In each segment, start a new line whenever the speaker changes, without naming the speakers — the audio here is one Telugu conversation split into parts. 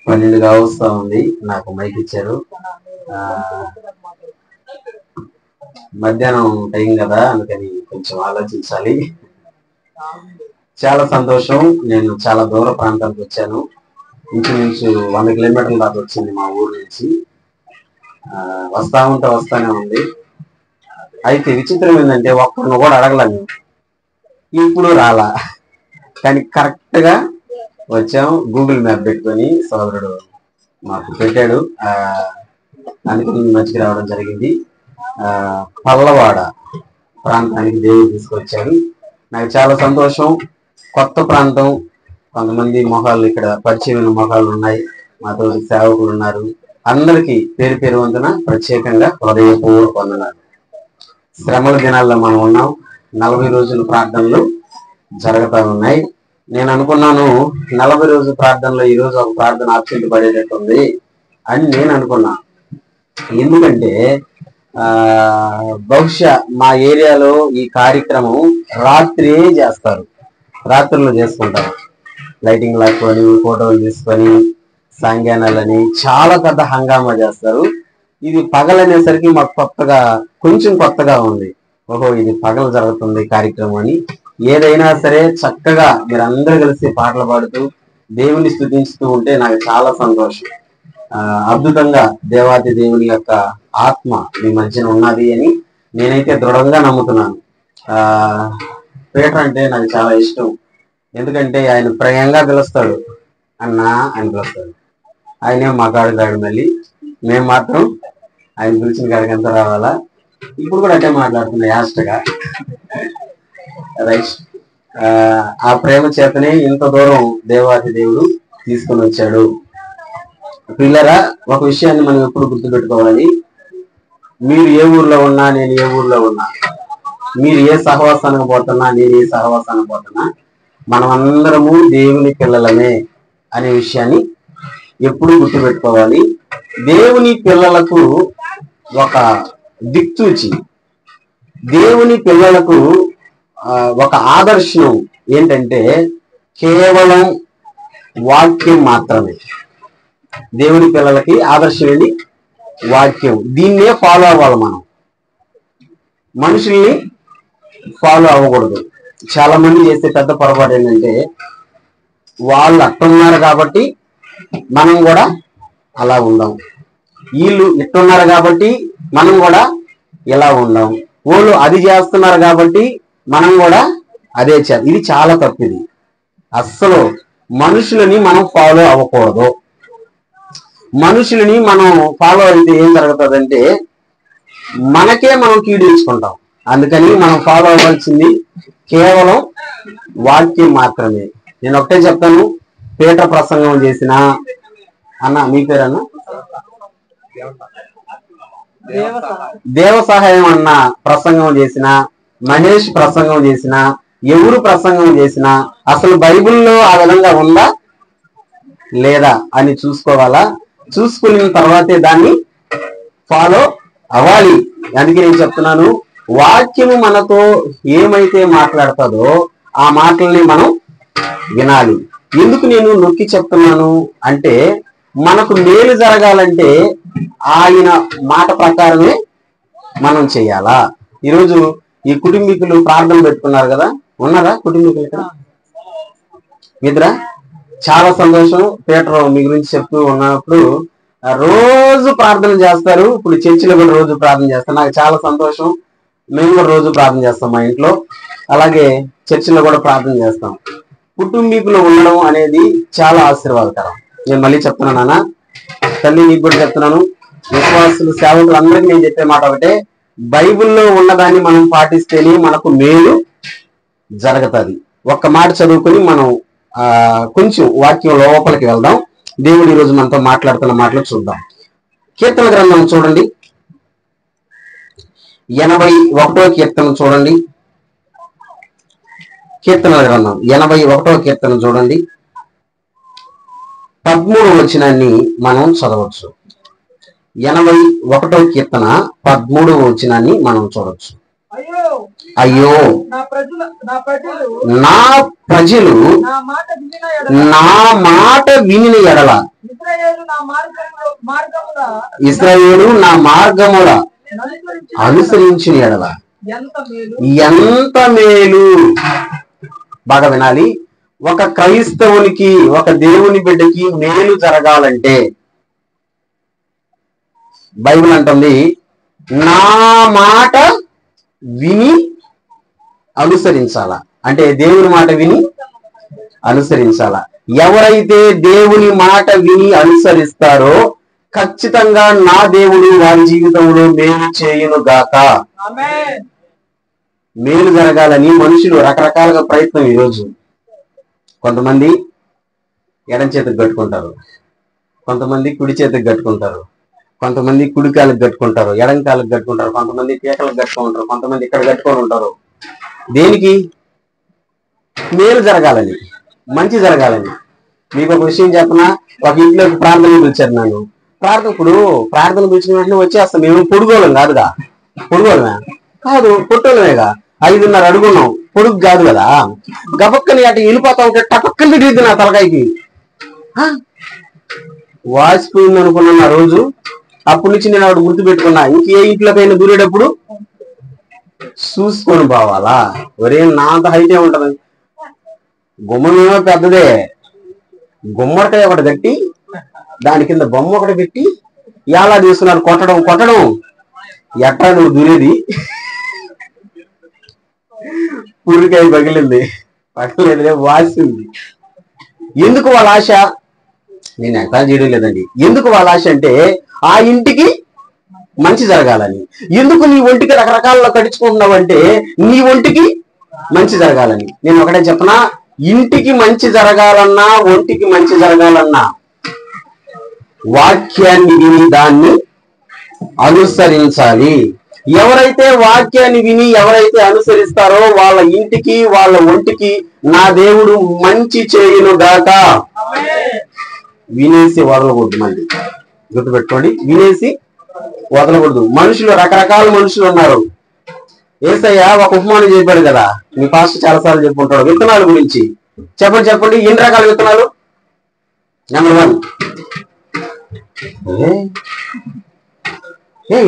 12 కావస్తా ఉంది. నాకు మైక్ ఇచ్చారు. మధ్యాహ్నం టైం కదా, అందుకని కొంచెం ఆలోచించాలి. చాలా సంతోషం. నేను చాలా దూర ప్రాంతానికి వచ్చాను. ఇంచుమించు 100 కిలోమీటర్ల దాకా వచ్చింది మా ఊరు నుంచి. వస్తానే ఉంది. అయితే విచిత్రం ఏంటంటే ఒక్కరిని కూడా అడగలను, ఇప్పుడు రాలా, కానీ కరెక్ట్ గా వచ్చాం. గూగుల్ మ్యాప్ పెట్టుకొని సోదరుడు మాకు పెట్టాడు, అందుకని మంచిగా రావడం జరిగింది. పల్లవాడ ప్రాంతానికి దేవుడు తీసుకొచ్చాడు. నాకు చాలా సంతోషం. కొత్త ప్రాంతం, కొంతమంది మొహాలు ఇక్కడ పరిచయమైన మొహాలు ఉన్నాయి, మాతో సేవకులు ఉన్నారు. అందరికీ పేరు పేరు వంతున ప్రత్యేకంగా హృదయపూర్వక వందనాలు. శ్రమల దినాల్లో మనం ఉన్నాం. 40 రోజుల ప్రార్థనలు జరుగుతూ ఉన్నాయి. నేను అనుకున్నాను 40 రోజుల ప్రార్థనలో ఈ రోజు ఒక ప్రార్థన ఆబ్సెంట్ పడేటట్టుంది అని నేను అనుకున్నా. ఎందుకంటే బహుశా మా ఏరియాలో ఈ కార్యక్రమం రాత్రి చేస్తారు, రాత్రుల్లో చేసుకుంటారు. లైటింగ్ లాక్కొని ఫోటోలు తీసుకొని సాంగ్యానాలని చాలా పెద్ద హంగామా చేస్తారు. ఇది పగలనేసరికి మాకు కొంచెం కొత్తగా ఉంది. ఓహో, ఇది పగలు జరుగుతుంది కార్యక్రమం అని. ఏదైనా సరే చక్కగా మీరు అందరూ కలిసి పాటలు పాడుతూ దేవుని స్తుతించుతూ ఉంటే నాకు చాలా సంతోషం. అద్భుతంగా దేవాది దేవుని యొక్క ఆత్మ మీ మధ్యన ఉన్నది అని నేనైతే దృఢంగా నమ్ముతున్నాను. పీటర్ అంటే నాకు చాలా ఇష్టం. ఎందుకంటే ఆయన ప్రేమగా పిలుస్తాడు, అన్నా అని పిలుస్తాడు. ఆయనే మా కాడు మళ్ళీ మేము మాత్రం ఆయన పిలిచిన కాడికి ఎంత రావాలా. ఇప్పుడు కూడా అంటే మాట్లాడుతున్నా యాస్ట్గా, రైట్. ఆ ప్రేమ చేతనే ఇంత దూరం దేవాది దేవుడు తీసుకొని వచ్చాడు. పిల్లరా, ఒక విషయాన్ని మనం ఎప్పుడు గుర్తుపెట్టుకోవాలి. మీరు ఏ ఊర్లో ఉన్నా, నేను ఏ ఊర్లో ఉన్నా, మీరు ఏ సహవాసానికి పోతున్నా, నేను ఏ సహవాసానికి పోతున్నా, మనం అందరము దేవుని పిల్లలమే అనే విషయాన్ని ఎప్పుడు గుర్తుపెట్టుకోవాలి. దేవుని పిల్లలకు ఒక దిక్సూచి, దేవుని పిల్లలకు ఒక ఆదర్శం ఏంటంటే కేవలం వాక్యం మాత్రమే. దేవుని పిల్లలకి ఆదర్శం ఏంటి? వాక్యం. దీన్నే ఫాలో అవ్వాలి మనం, మనుషుల్ని ఫాలో అవ్వకూడదు. చాలా మంది చేసే పెద్ద పొరపాటు ఏంటంటే వాళ్ళు అట్టున్నారు కాబట్టి మనం కూడా అలా ఉందాం, వీళ్ళు ఇట్టున్నారు కాబట్టి మనం కూడా ఇలా ఉందాం, వాళ్ళు అది చేస్తున్నారు కాబట్టి మనం కూడా అదే చేయాలి. ఇది చాలా తప్పు. ఇది అస్సలు మనుషులని మనం ఫాలో అవ్వకూడదు. మనుషులని మనం ఫాలో అయితే ఏం జరుగుతుందంటే మనకే మనం కీడించుకుంటాం. అందుకని మనం ఫాలో అవ్వాల్సింది కేవలం వాక్యం మాత్రమే. నేను ఒకటే చెప్తాను, పీటర్ ప్రసంగం చేసిన అన్న, మీ పేరన్నా దేవ సహాయం అన్న ప్రసంగం చేసిన, మహేష్ ప్రసంగం చేసిన, ఎవరు ప్రసంగం చేసినా అసలు బైబిల్లో ఆ విధంగా ఉందా లేదా అని చూసుకోవాలా. చూసుకున్న తర్వాతే దాన్ని ఫాలో అవ్వాలి. అందుకే నేను చెప్తున్నాను, వాక్యము మనతో ఏమైతే మాట్లాడుతుందో ఆ మాటల్ని మనం వినాలి. ఎందుకు నేను నొక్కి చెప్తున్నాను అంటే, మనకు మేలు జరగాలంటే ఆయన మాట ప్రకారమే మనం చేయాలా. ఈరోజు ఈ కుటుంబీకులు ప్రార్థన పెట్టుకున్నారు కదా, ఉన్నారా కుటుంబీకులు ఇక్కడ? మిత్రా, చాలా సంతోషం. పీటర్ మీ గురించి చెప్తూ ఉన్నప్పుడు రోజు ప్రార్థన చేస్తారు. ఇప్పుడు చర్చిలో కూడా రోజు ప్రార్థన చేస్తారు. నాకు చాలా సంతోషం. మేము కూడా రోజు ప్రార్థన చేస్తాం మా ఇంట్లో, అలాగే చర్చిలో కూడా ప్రార్థన చేస్తాం. కుటుంబీకులు ఉండడం అనేది చాలా ఆశీర్వాదకరం. నేను మళ్ళీ చెప్తున్నాను నాన్న, తల్లి నీకు కూడా చెప్తున్నాను, విశ్వాసులు సేవకులు అందరికీ నేను చెప్పే మాట ఒకటే, బైబిల్లో ఉన్నదాన్ని మనం పాటిస్తేనే మనకు మేలు జరుగుతుంది. ఒక్క మాట చదువుకొని మనం కొంచెం వాక్యం లోపలికి వెళ్దాం. దేవుడు ఈరోజు మనతో మాట్లాడుతున్న మాటలు చూద్దాం. కీర్తన గ్రంథం చూడండి, 81వ కీర్తన చూడండి. కీర్తనల గ్రంథం 81వ కీర్తన చూడండి, 13వ వచనాన్ని మనం చదవచ్చు. 81వ కీర్తన 13వ వచనాన్ని మనం చూడవచ్చు. అయ్యో నా ప్రజలు నా మాట వినిన ఎడల ఇశ్రాయేలు నా మార్గముల అనుసరించిన ఎడల ఎంత మేలు. బాగా వినాలి. ఒక క్రైస్తవునికి, ఒక దేవుని బిడ్డకి మేలు జరగాలంటే బైబిల్ అంటుంది నా మాట విని అనుసరించాలా. అంటే దేవుని మాట విని అనుసరించాలా. ఎవరైతే దేవుని మాట విని అనుసరిస్తారో ఖచ్చితంగా నా దేవుడు వారి జీవితంలో మేలు చేయును గాక. మేలు జరగాలని మనుషులు రకరకాలుగా ప్రయత్నం. ఈరోజు కొంతమంది ఎడం చేతికి కట్టుకుంటారు, కొంతమంది కుడి చేతికి కట్టుకుంటారు, కొంతమంది కుడి కాళ్ళకి కట్టుకుంటారు, ఎడం కాళ్ళకి కట్టుకుంటారు, కొంతమంది పీకలకు కట్టుకుంటారు, కొంతమంది ఇక్కడ కట్టుకొని ఉంటారు. దేనికి? మేలు జరగాలని, మంచి జరగాలని. మీకు ఒక విషయం చెప్పనా, ఒక ఇంట్లోకి ప్రార్థన పిలిచారు నన్ను. ప్రార్థన పిలిచిన వెంటనే వచ్చేస్తాం. మేము పొడుగోళం కాదుగా. పొడుగోళమే కాదు, పొట్టోళమేగా. 5.5 అడుగున్నాం, పొడుగు కాదు కదా. గబక్కని అటు వెళ్ళిపోతా ఉంటే టపక్కని తిరిగిద్ది నా తలకాయకి. వాసిపోయింది అనుకున్నాను ఆ రోజు. అప్పటి నుంచి నేను ఆవిడ గుర్తు పెట్టుకున్నా, ఇంకే ఇంట్లోకైనా దూరేటప్పుడు చూసుకొని పోవాలా. ఒరే నా అంత హైటే ఉంటది, గుమ్మమేమో పెద్దదే, గుమ్మడికాయ ఒకటి కట్టి దాని కింద బొమ్మ ఒకటి పెట్టి ఎలా తీసుకున్నారు. కొట్టడం ఎట్లా నువ్వు దూరేది? పురికాయ పగిలింది, పగలేదులే, వాసింది. ఎందుకు వాళ్ళ ఆశ? నేను ఎక్కడ చేయడం లేదండి. ఎందుకు వాళ్ళ ఆశ అంటే ఆ ఇంటికి మంచి జరగాలని. ఎందుకు నీ ఒంటికి రకరకాలలో కట్టించుకుంటున్నావు అంటే నీ ఒంటికి మంచి జరగాలని. నేను ఒకటే చెప్పనా, ఇంటికి మంచి జరగాలన్నా, ఒంటికి మంచి జరగాలన్నా వాక్యాన్ని విని దాన్ని అనుసరించాలి. ఎవరైతే వాక్యాన్ని విని ఎవరైతే అనుసరిస్తారో వాళ్ళ ఇంటికి, వాళ్ళ ఒంటికి నా దేవుడు మంచి చేయును గాక. వినేసి వదలకూడదు. మళ్ళీ గుర్తుపెట్టుకోండి, వినేసి వదలకూడదు. మనుషులు, రకరకాల మనుషులు ఉన్నారు. యేసయ్య ఒక ఉపమానం చెప్పాడు కదా, మీ పాస్టర్ చాలాసార్లు చెప్పుకుంటాడు విత్తనాల గురించి. చెప్పండి ఎన్ని రకాల విత్తనాలు? నెంబర్ 1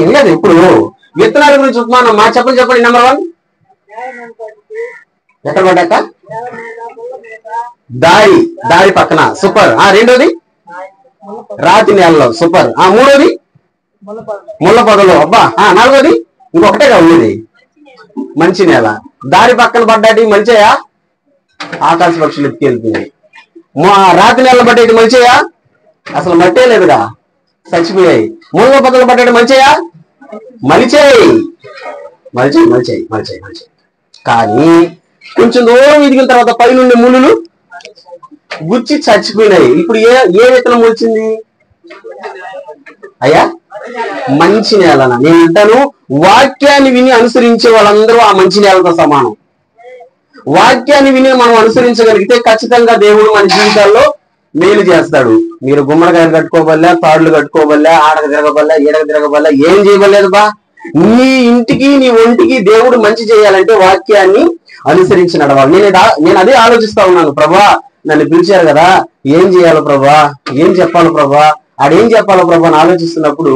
ఏం లేదు ఇప్పుడు విత్తనాల గురించి ఉపమానం మా చెప్పండి. నెంబర్ 1 ఎక్కడ పడ్డాక? దారి పక్కన, సూపర్. రెండోది రాతి నేలలో, సూపర్. మూడోది ముళ్ళ పొదలు, అబ్బా. నాలుగోది ఇంకొకటేగా ఉండేది, మంచి నేల. దారి పక్కన పడ్డాటి మంచియా? ఆకాశ పక్షులు ఎత్తుకెళ్తుంది. రాతి నేలలో పడ్డాటి మంచియా? అసలు మట్టే లేదుగా, చచ్చిపోయాయి. ముళ్ళ పొదలు పడ్డాటి మంచియా? మలిచేయి. కానీ కొంచెం దూరం ఎదిగిన తర్వాత పైనుండి ముళ్ళు గుచ్చి చచ్చిపోయినాయి. ఇప్పుడు ఏ విత్తనం వచ్చింది అయ్యా? మంచి నేలన. నేను అంటాను, వాక్యాన్ని విని అనుసరించే వాళ్ళందరూ ఆ మంచి నేలతో సమానం. వాక్యాన్ని విని మనం అనుసరించగలిగితే ఖచ్చితంగా దేవుడు మన జీవితాల్లో మేలు చేస్తాడు. మీరు గుమ్మడికాయలు కట్టుకోవల్లా, తాడులు కట్టుకోవల్లా, ఆడక తిరగబల్లా, ఈడక తిరగబల్లా, ఏం చేయబడలేదు బా. నీ ఇంటికి, నీ ఒంటికి దేవుడు మంచి చేయాలంటే వాక్యాన్ని అనుసరించి నడవాలి. నేను అదే ఆలోచిస్తా ఉన్నాను. ప్రభా నన్ను పిలిచారు కదా, ఏం చేయాలో ప్రభా, ఏం చెప్పాలో ప్రభా, ఆడేం చెప్పాలో ప్రభా అని ఆలోచిస్తున్నప్పుడు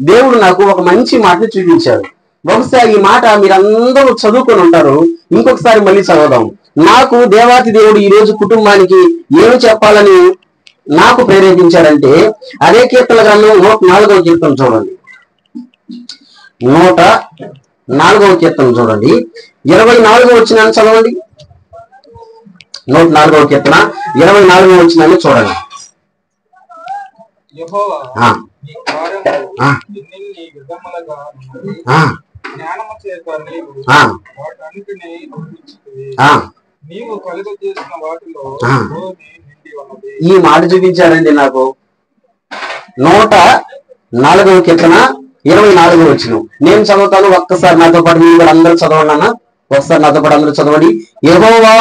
దేవుడు నాకు ఒక మంచి మాటని చూపించాడు. బహుశా ఈ మాట మీరందరూ చదువుకొని ఉంటారు. ఇంకొకసారి మళ్ళీ చదవదాం. నాకు దేవాతి దేవుడు ఈ రోజు కుటుంబానికి ఏమి చెప్పాలని నాకు ప్రేరేపించాడంటే అదే కీర్తన గ్రంథం 104వ కీర్తన చూడండి. 104వ కీర్తన చూడండి, 24వ వచనాన్ని చదవండి. 104వ కీర్తన 24వ వచనాన్ని చూడండి. ఈ మాట చూపించారండి నాకు. 104వ కీర్తన 24వ వచనం నేను చదువుతాను. ఒక్కసారి నాతో పాటు మీరు కూడా అందరూ చదవండి అన్న. ఒకసారి నాతో పాటు అందరూ చదవండి. యెహోవా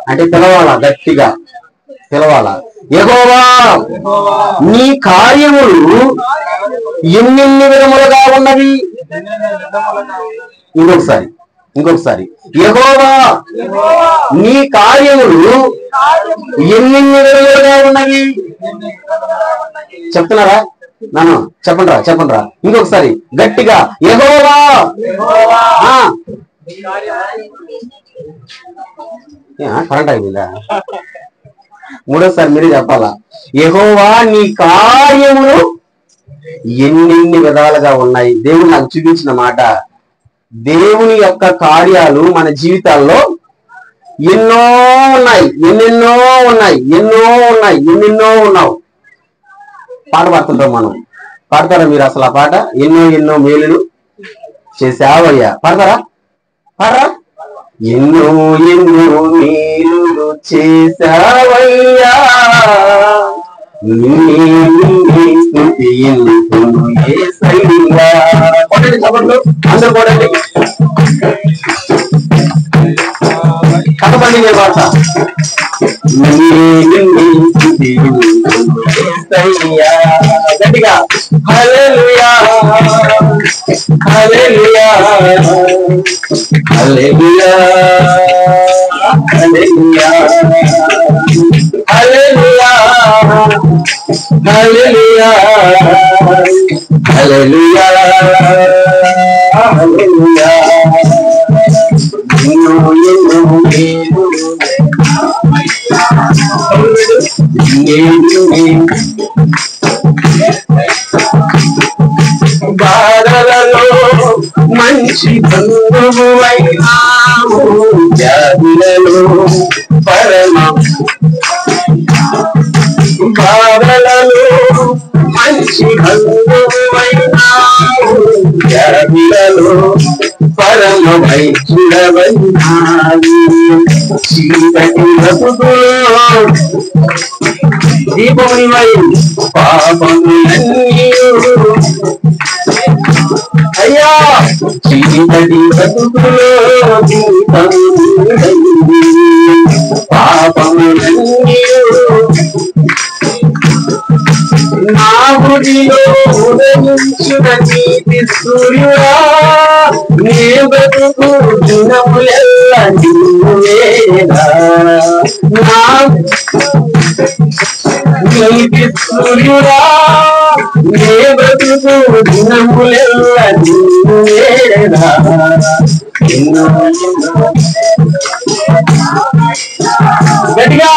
అంటే పిలవాలా, గట్టిగా పిలవాలా. యెహోవా నీ కార్యములు ఎన్నెన్ని విధములుగా ఉన్నవి. ఇంకొకసారి ఇంకొకసారి, యెహోవా నీ కార్యములు ఎన్ని విధాలుగా ఉన్నవి. చెప్తున్నారా? నన్ను చెప్పండిరా. ఇంకొకసారి గట్టిగా, యెహోవా. కరెంట్ అయిపోయిందా? మూడోసారి మీరే చెప్పాలా, యెహోవా నీ కార్యములు ఎన్ని విధాలుగా ఉన్నాయి. దేవుడు నాకు చూపించిన మాట. దేవుని యొక్క కార్యాలు మన జీవితాల్లో ఎన్నో ఉన్నాయి, ఎన్నెన్నో ఉన్నావు. పాట పాడుతుంటాం మనం. పాడతారా మీరు అసలు ఆ పాట? ఎన్నో మేలులు చేసావయ్యా. పాడతారా? ఎన్నో మేలులు చేసావయ్యా, అందరూ కూడా కథపండి పాట. గట్టిగా హల్లెలూయా హల్లెలూయా హల్లెలూయా హల్లెలూయా హల్లెలూయా హల్లెలూయా హల్లెలూయా హల్లెలూయా. బాధలలో మంచి బంధువైనావు, వ్యాధులలో పరమ బాధలలో మంచి బంధువైనావు, వ్యాధులలో పరమ వైద్యుడవైనావు. చీకటి బ్రతుకులో దీపమునివై పాపములన్నీ అయ్యా, చీకటి బ్రతుకులో దీపమునివై పాపములన్నీ నా గుడిలో ఉదయించిన నీతి సూర్యుడా, నీ బ్రతుకు దినములెల్ల నీవేగా. నా నీతి సూర్యుడా, నీ బ్రతుకు దినములెల్ల నీవేగా. గట్టిగా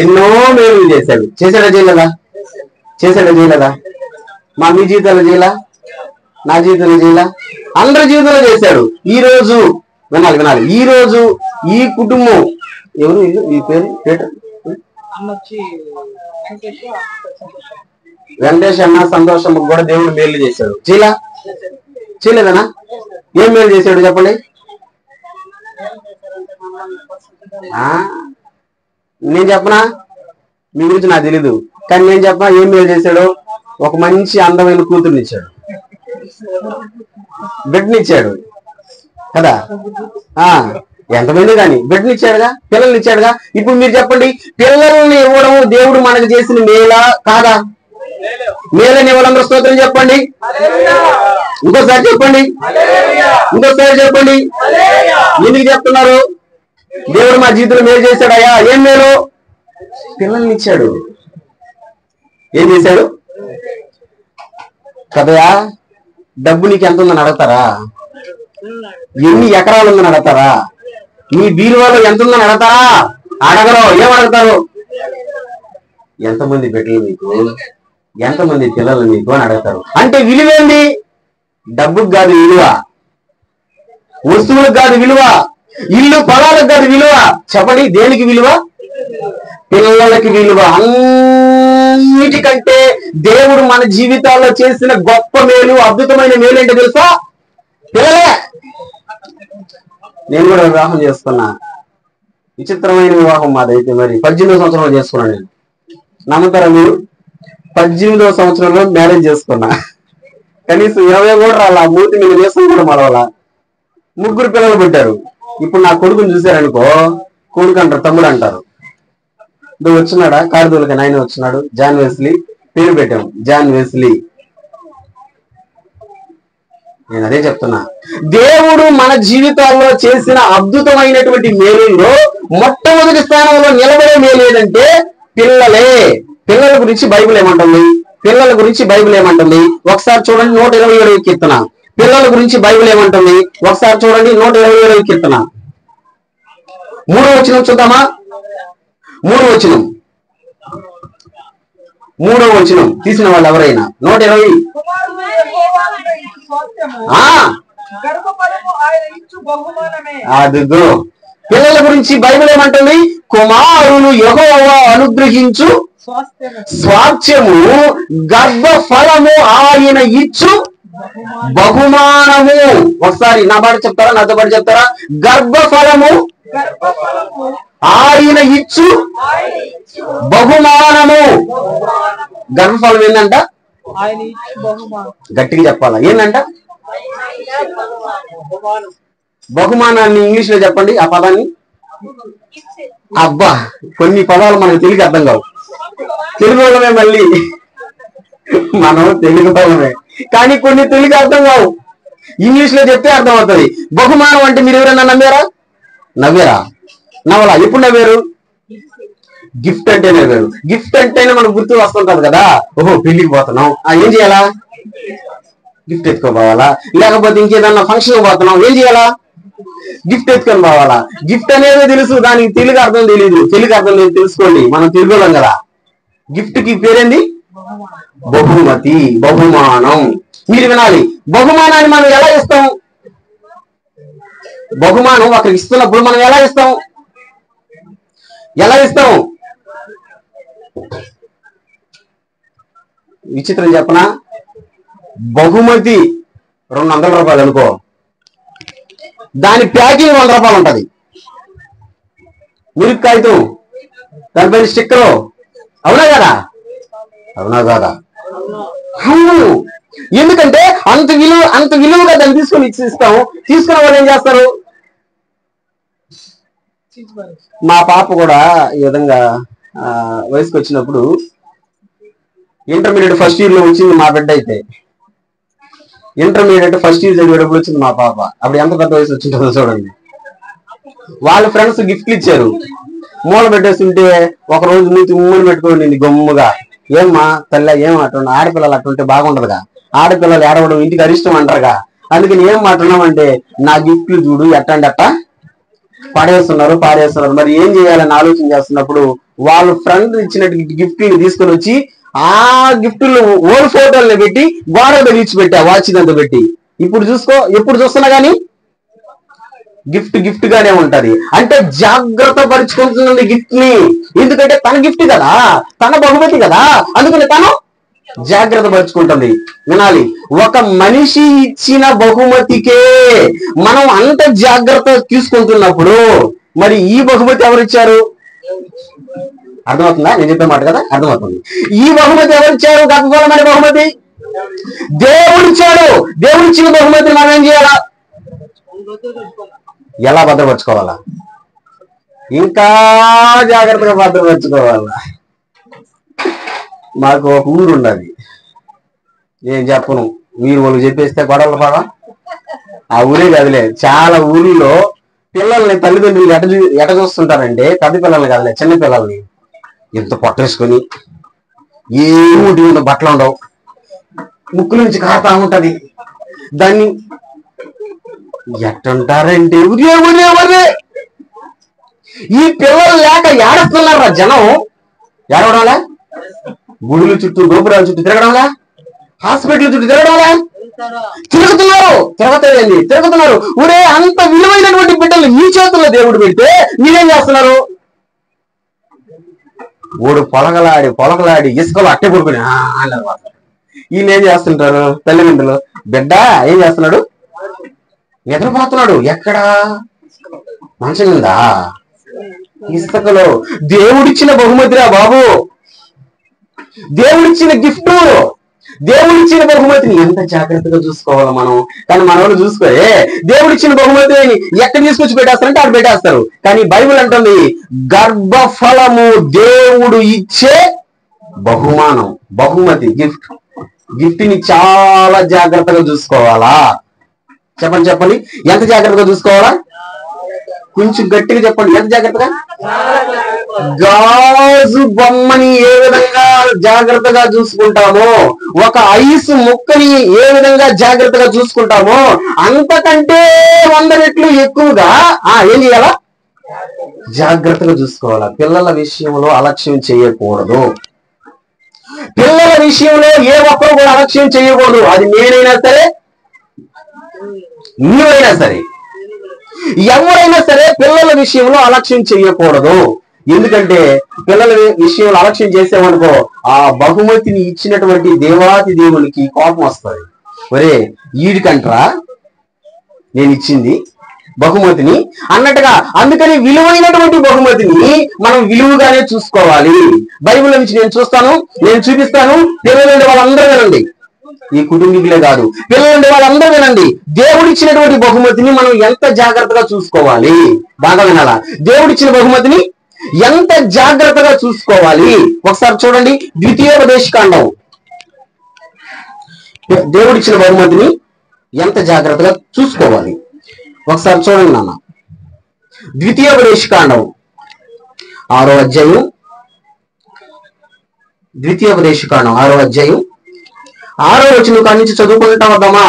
ఎన్నో మేలు చేశాడు. చేశాడా చేయలేదా? మా మీ జీవితంలో చేయలా, నా జీవితంలో చేయలా, అందరి జీవితంలో చేశాడు. ఈ రోజు వినాలి, ఈ రోజు ఈ కుటుంబం ఎవరు ఈ పేరు వెంకటేష్ అన్న సంతోషం కూడా దేవుడు మేలు చేశాడు. చేయలేదనా? ఏం మేలు చేశాడు చెప్పండి. నేను చెప్పనా? మీ గురించి నాకు తెలీదు, కానీ నేను చెప్పనా ఏం మేలు చేశాడు. ఒక మంచి అందమైన కూతుర్నిచ్చాడు, బిడ్డనిచ్చాడు కదా. ఎంతమంది కానీ బిడ్డనిచ్చాడుగా, పిల్లల్నిచ్చాడుగా. ఇప్పుడు మీరు చెప్పండి, పిల్లల్ని ఇవ్వడం దేవుడు మనకు చేసిన మేలా కాదా? మేలని ఇవ్వడం స్తోత్రం చెప్పండి. ఇంకోసారి చెప్పండి. ఎందుకు చెప్తున్నారు? దేవుడు మా జీవితంలో మేలు చేశాడయ్యా. ఏం మేలు? పిల్లల్ని ఇచ్చాడు. ఏం చేశాడు కదయా? డబ్బు నీకు ఎంత ఉందని అడగతారా? ఎన్ని ఎకరాలు ఉందని అడగతారా? నీ బీరువాలో ఎంత ఉందని అడగతారా? అడగరు. ఏమడుగుతారు? ఎంతమంది బిడ్డలు మీకు, ఎంతమంది పిల్లలు మీకు అని అడుగుతారు. అంటే విలువేంది? డబ్బుకు కాదు విలువ, వస్తువులకు కాదు విలువ, ఇల్లు పొలాలకు కాదు విలువ. చెప్పండి, దేనికి విలువ? పిల్లలకి విలువ. అన్నిటికంటే దేవుడు మన జీవితాల్లో చేసిన గొప్ప మేలు, అద్భుతమైన మేలు ఏంటో తెలుసా? పిల్లలే. నేను కూడా వివాహం చేసుకున్నా. విచిత్రమైన వివాహం మాదైతే. మరి 18వ సంవత్సరంలో చేసుకున్నాను నేను. నమ్ముతారా మీరు? 18వ సంవత్సరంలో మ్యారేజ్ చేసుకున్నా. కనీసం 20 కూడా రాలా. మూతి మీద వేసం కూడా మరవాలా. ముగ్గురు పిల్లలు పుట్టారు. ఇప్పుడు నా కొడుకుని చూశారనుకో, కొడుకు అంటారు, తమ్ముడు అంటారు. నువ్వు వచ్చినాడా కారు దొలకని ఆయన వచ్చినాడు, జాన్ వెస్లీ పేరు పెట్టాం, జాన్ వెస్లీ. నేను అదే చెప్తున్నా, దేవుడు మన జీవితాల్లో చేసిన అద్భుతమైనటువంటి మేలుల్లో మొట్టమొదటి స్థానంలో నిలబడే మేలు ఏదంటే పిల్లలే. పిల్లల గురించి బైబిల్ ఏమంటుంది? పిల్లల గురించి బైబిల్ ఏమంటుంది? ఒకసారి చూడండి 127వ కీర్తన. పిల్లల గురించి బైబిల్ ఏమంటుంది? ఒకసారి చూడండి 127వ కీర్తన 3వ వచనం చూద్దామా? 3వ వచనం తీసిన వాళ్ళు ఎవరైనా 120. అదిగో పిల్లల గురించి బైబిల్ ఏమంటుంది? కుమారులు యెహోవా అనుగ్రహించు స్వాస్థ్యము, గర్భఫలము ఆయన ఇచ్చు బహుమానము. ఒకసారి నా పాట చెప్తారా, నాతో పాటు చెప్తారా? గర్భఫలము ఆయన ఇచ్చు బహుమానము. గర్భఫలం ఏంటంట? గట్టిగా చెప్పాలా, ఏంటంట? బహుమానాన్ని ఇంగ్లీష్ లో చెప్పండి ఆ పదాన్ని. అబ్బా, కొన్ని పదాలు మనకు తెలుగు అర్థం కావు. తెలుగు వాళ్ళమే, మళ్ళీ మనం తెలుగు వాళ్ళమే, కానీ కొన్ని తెలుగు అర్థం కావు. ఇంగ్లీష్ లో చెప్తే అర్థం అవుతుంది. బహుమానం అంటే మీరు ఎవరైనా నవ్వారా? నవ్వలా? ఎప్పుడు నవ్వారు? గిఫ్ట్ అంటే నవ్వారు. గిఫ్ట్ అంటేనే మనకు గుర్తు వస్తుంటది కదా, ఓహో పెళ్లికి పోతున్నాం, ఏం చేయాలా? గిఫ్ట్ ఎత్తుకోపోవాలా? లేకపోతే ఇంకేదన్నా ఫంక్షన్ పోతున్నాం, ఏం చేయాలా? గిఫ్ట్ ఎత్తుకొని పోవాలా? గిఫ్ట్ అనేది తెలుసు, దానికి తెలుగు అర్థం తెలియదు. తెలుగు అర్థం లేదు, తెలుసుకోండి, మనం తెలుగులం కదా. గిఫ్ట్ కి పేరేంది? బహుమతి, బహుమానం. మీరు వినాలి, బహుమానాన్ని మనం ఎలా ఇస్తాం? బహుమానం ఒకరికి ఇస్తున్నప్పుడు మనం ఎలా ఇస్తాం? విచిత్రం చెప్పనా? బహుమతి 200 రూపాయలు అనుకో, దాని ప్యాకింగ్ 100 రూపాయలు ఉంటది. మురికి కాగితం, దానిపైన స్టిక్కరు. అవునా కదా? అవును. ఎందుకంటే అంత విలువగా దాన్ని తీసుకొని ఇస్తాం. తీసుకున్న వాళ్ళు ఏం చేస్తారు? మా పాప కూడా ఈ విధంగా వయసుకు వచ్చినప్పుడు ఇంటర్మీడియట్ ఫస్ట్ ఇయర్ లో వచ్చింది మా బిడ్డ. అయితే ఇంటర్మీడియట్ ఫస్ట్ ఇయర్ చదివేటప్పుడు వచ్చింది మా పాప. అప్పుడు ఎంత పెద్ద వయసు వచ్చింటుందో చూడండి. వాళ్ళ ఫ్రెండ్స్ గిఫ్ట్లు ఇచ్చారు, మూల పెట్టేస్తుంటే ఒక రోజు నుంచి మూల పెట్టుకోండి గమ్ముగా. ఏమ్మా తల్లి, ఏం అట్లా ఆడపిల్లలు అట్టుంటే బాగుంటదిగా, ఆడపిల్లలు ఏడవడం ఇంటికి అరిష్టం అంటారుగా, అందుకని ఏం మాట్లాడినామంటే నా గిఫ్ట్లు చూడు ఎట్టండి అట్ట పారేస్తున్నారు. మరి ఏం చేయాలని ఆలోచన చేస్తున్నప్పుడు వాళ్ళ ఫ్రెండ్ ఇచ్చినట్టు గిఫ్ట్లు తీసుకొని వచ్చి ఆ గిఫ్ట్లు ఓల్డ్ ఫోటోల్ని పెట్టి గోడ తగిలిచ్చిపెట్టా, వాచ్ దంత పెట్టి. ఇప్పుడు చూసుకో, ఎప్పుడు చూస్తున్నా గానీ గిఫ్ట్ గానే ఉంటది. అంటే జాగ్రత్త పరుచుకుంటుంది గిఫ్ట్ ని. ఎందుకంటే తన గిఫ్ట్ కదా, తన బహుమతి కదా, అందుకని తను జాగ్రత్త పరుచుకుంటుంది. వినాలి, ఒక మనిషి ఇచ్చిన బహుమతికే మనం అంత జాగ్రత్త తీసుకుంటున్నప్పుడు మరి ఈ బహుమతి ఎవరిచ్చారు? అర్థమవుతుందా నేను చెప్పే మాట కదా? అర్థమవుతుంది. ఈ బహుమతి ఎవరిచ్చారు? గర్భఫలమైన బహుమతి దేవుడిచ్చాడు. దేవుడిచ్చిన బహుమతిని మనం ఏం చేయాలా? ఎలా భద్రపరచుకోవాలా? ఇంకా జాగ్రత్తగా భద్రపరచుకోవాలా. మాకు ఒక ఊరు ఉన్నది, నేను చెప్పను, మీరు వాళ్ళు చెప్పేస్తే గొడవలు పడ. ఆ ఊరే కదిలే, చాలా ఊరిలో పిల్లల్ని తల్లిదండ్రులు ఎట చూస్తుంటారంటే, పెద్ద పిల్లల్ని కదలే, చిన్న పిల్లల్ని ఎంత పొట్టేసుకొని ఏమిటి బట్టలు ఉండవు, ముక్కు నుంచి కారుతా ఉంటది. దాన్ని ఎట్టుంటారంటే ఈ పిల్లలు లేక ఏడుస్తున్నారా జనం? ఏడవడంలా, గుడుల చుట్టూ గోపురాల చుట్టూ తిరగడంలా, హాస్పిటల్ చుట్టూ తిరగడంలా, తిరుగుతున్నారు. ఊరే అంత విలువైనటువంటి బిడ్డలు మీ చేతుల్లో దేవుడు పెడితే మీరేం చేస్తున్నారు? ఊడు పొలకలాడి ఇసుకలు అట్టే కొడుకుని వీళ్ళు ఏం చేస్తుంటారు? తల్లిదండ్రులు, బిడ్డ ఏం చేస్తున్నాడు? నిద్రపోతున్నాడు. ఎక్కడా? మంచం ఉందా? ఇసుకలో. దేవుడిచ్చిన బహుమతిరా బాబు, దేవుడిచ్చిన గిఫ్ట్, దేవుడిచ్చిన బహుమతిని ఎంత జాగ్రత్తగా చూసుకోవాలి మనం. కానీ మన వాళ్ళు చూసుకోలే, దేవుడిచ్చిన బహుమతిని ఎక్కడ తీసుకొచ్చి పెట్టేస్తారంటే అక్కడ పెట్టేస్తారు. కానీ బైబిల్ అంటుంది గర్భఫలము దేవుడు ఇచ్చే బహుమానం, బహుమతి, గిఫ్ట్ ని చాలా జాగ్రత్తగా చూసుకోవాలా. చెప్పండి చెప్పండి, ఎంత జాగ్రత్తగా చూసుకోవాలా? కొంచెం గట్టిగా చెప్పండి, ఎంత జాగ్రత్తగా? గాజు బొమ్మని ఏ విధంగా జాగ్రత్తగా చూసుకుంటామో, ఒక ఐస్ ముక్కని ఏ విధంగా జాగ్రత్తగా చూసుకుంటామో, అంతకంటే 100 రెట్లు ఎక్కువగా ఏం చేయాలా? జాగ్రత్తగా చూసుకోవాలా. పిల్లల విషయంలో అలక్ష్యం చేయకూడదు. పిల్లల విషయంలో ఏ ఒక్కరు కూడా అలక్ష్యం చేయకూడదు. అది నేనైనా సరే, నీవైనా సరే, ఎవరైనా సరే పిల్లల విషయంలో అలక్ష్యం చేయకూడదు. ఎందుకంటే పిల్లల విషయంలో అలక్ష్యం చేసామనుకో, ఆ బహుమతిని ఇచ్చినటువంటి దేవాతి దేవునికి కోపం వస్తుంది. ఒరే ఈడికంటరా నేను ఇచ్చింది బహుమతిని అన్నట్టుగా. అందుకని విలువైనటువంటి బహుమతిని మనం విలువగానే చూసుకోవాలి. బైబిల్ నుంచి నేను చూస్తాను, నేను చూపిస్తాను. పిల్లలుండే వాళ్ళందరూ వినండి, ఈ కుటుంబీకులే కాదు, పిల్లలుండే వాళ్ళందరూ వినండి. దేవుడిచ్చినటువంటి బహుమతిని మనం ఎంత జాగ్రత్తగా చూసుకోవాలి, బాగా వినాలా. దేవుడిచ్చిన బహుమతిని ఎంత జాగ్రత్తగా చూసుకోవాలి ఒకసారి చూడండి. ద్వితీయోపదేశకాండం, దేవుడిచ్చిన బహుమతిని ఎంత జాగ్రత్తగా చూసుకోవాలి ఒకసారి చూడండి నాన్న. ద్వితీయోపదేశకాండం 6వ అధ్యాయం, ద్వితీయోపదేశకాండం 6వ అధ్యాయం 6వ వచనం కాడి నుంచి చదువుకుంటా వద్దామా?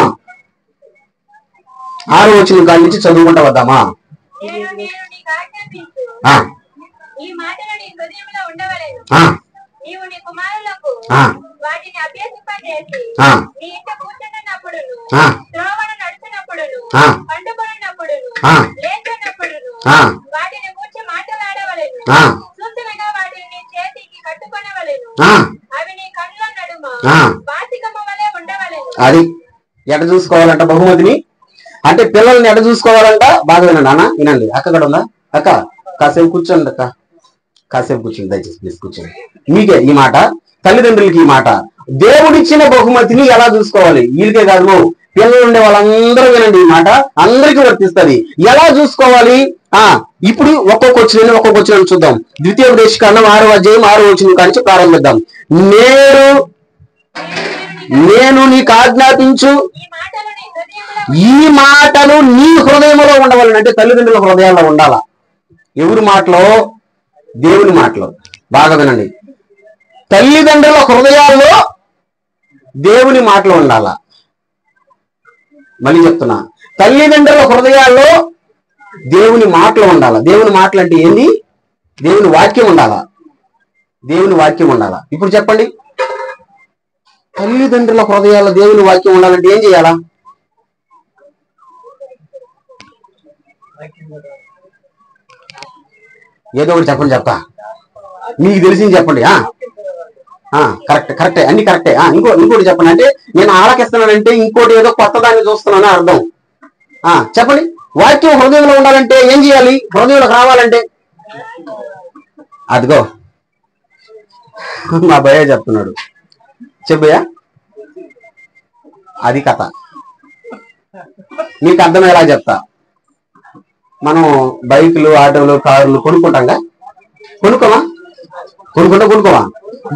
6వ వచనం కాడి నుంచి చదువుకుంటా వద్దామా? అది ఎట చూసుకోవాలంట బహుమతిని, అంటే పిల్లల్ని ఎట చూసుకోవాలంట. బాగా వినండి అన్న, వినండి. అక్క కూడా ఉందా? అక్క కాసేపు కూర్చోండి, అక్క కాసేపు కూర్చోండి దయచేసి, ప్లీజ్ కూర్చోండి. మీకే ఈ మాట, తల్లిదండ్రులకి ఈ మాట. దేవుడిచ్చిన బహుమతిని ఎలా చూసుకోవాలి, వీళ్ళకే కాదు, పిల్లలు ఉండే వాళ్ళందరూ వినండి. ఈ మాట అందరికీ వర్తిస్తుంది. ఎలా చూసుకోవాలి? ఇప్పుడు ఒక్కొక్క చూద్దాం. ద్వితీయోపదేశకాండం 6వ అధ్యాయం 6వ వచనం కాంచి ప్రారంభిద్దాం. నేను నీకు ఆజ్ఞాపించు ఈ మాటలు నీ హృదయంలో ఉండవాలని. అంటే తల్లిదండ్రుల హృదయాల్లో ఉండాలా. ఎవరి మాటలో? దేవుని మాటలో. బాగా వినండి, తల్లిదండ్రుల హృదయాల్లో దేవుని మాటలు ఉండాలా. మళ్ళీ చెప్తున్నా, తల్లిదండ్రుల హృదయాల్లో దేవుని మాటలు ఉండాలా. దేవుని మాటలు అంటే ఏంది? దేవుని వాక్యం ఉండాలా, దేవుని వాక్యం ఉండాలా. ఇప్పుడు చెప్పండి, తల్లిదండ్రుల హృదయాల్లో దేవుని వాక్యం ఉండాలంటే ఏం చేయాలా? ఏదో ఒకటి చెప్పండి, చెప్తా, మీకు తెలిసింది చెప్పండి. కరెక్టే, అన్ని కరెక్టే. ఇంకోటి చెప్పండి. అంటే నేను ఆలకిస్తున్నానంటే ఇంకోటి ఏదో కొత్త దాన్ని చూస్తున్నాను అర్థం. చెప్పండి, వాక్యం హృదయంలో ఉండాలంటే ఏం చేయాలి? హృదయంలోకి రావాలంటే అదిగో మా భయ్య చెప్తున్నాడు, చెప్పయ్యా, అది కథ. మీకు అర్థమయ్యేలా చెప్తా. మనం బైకులు, ఆటోలు, కార్లు కొనుక్కుంటాంగా, కొనుక్కోమా?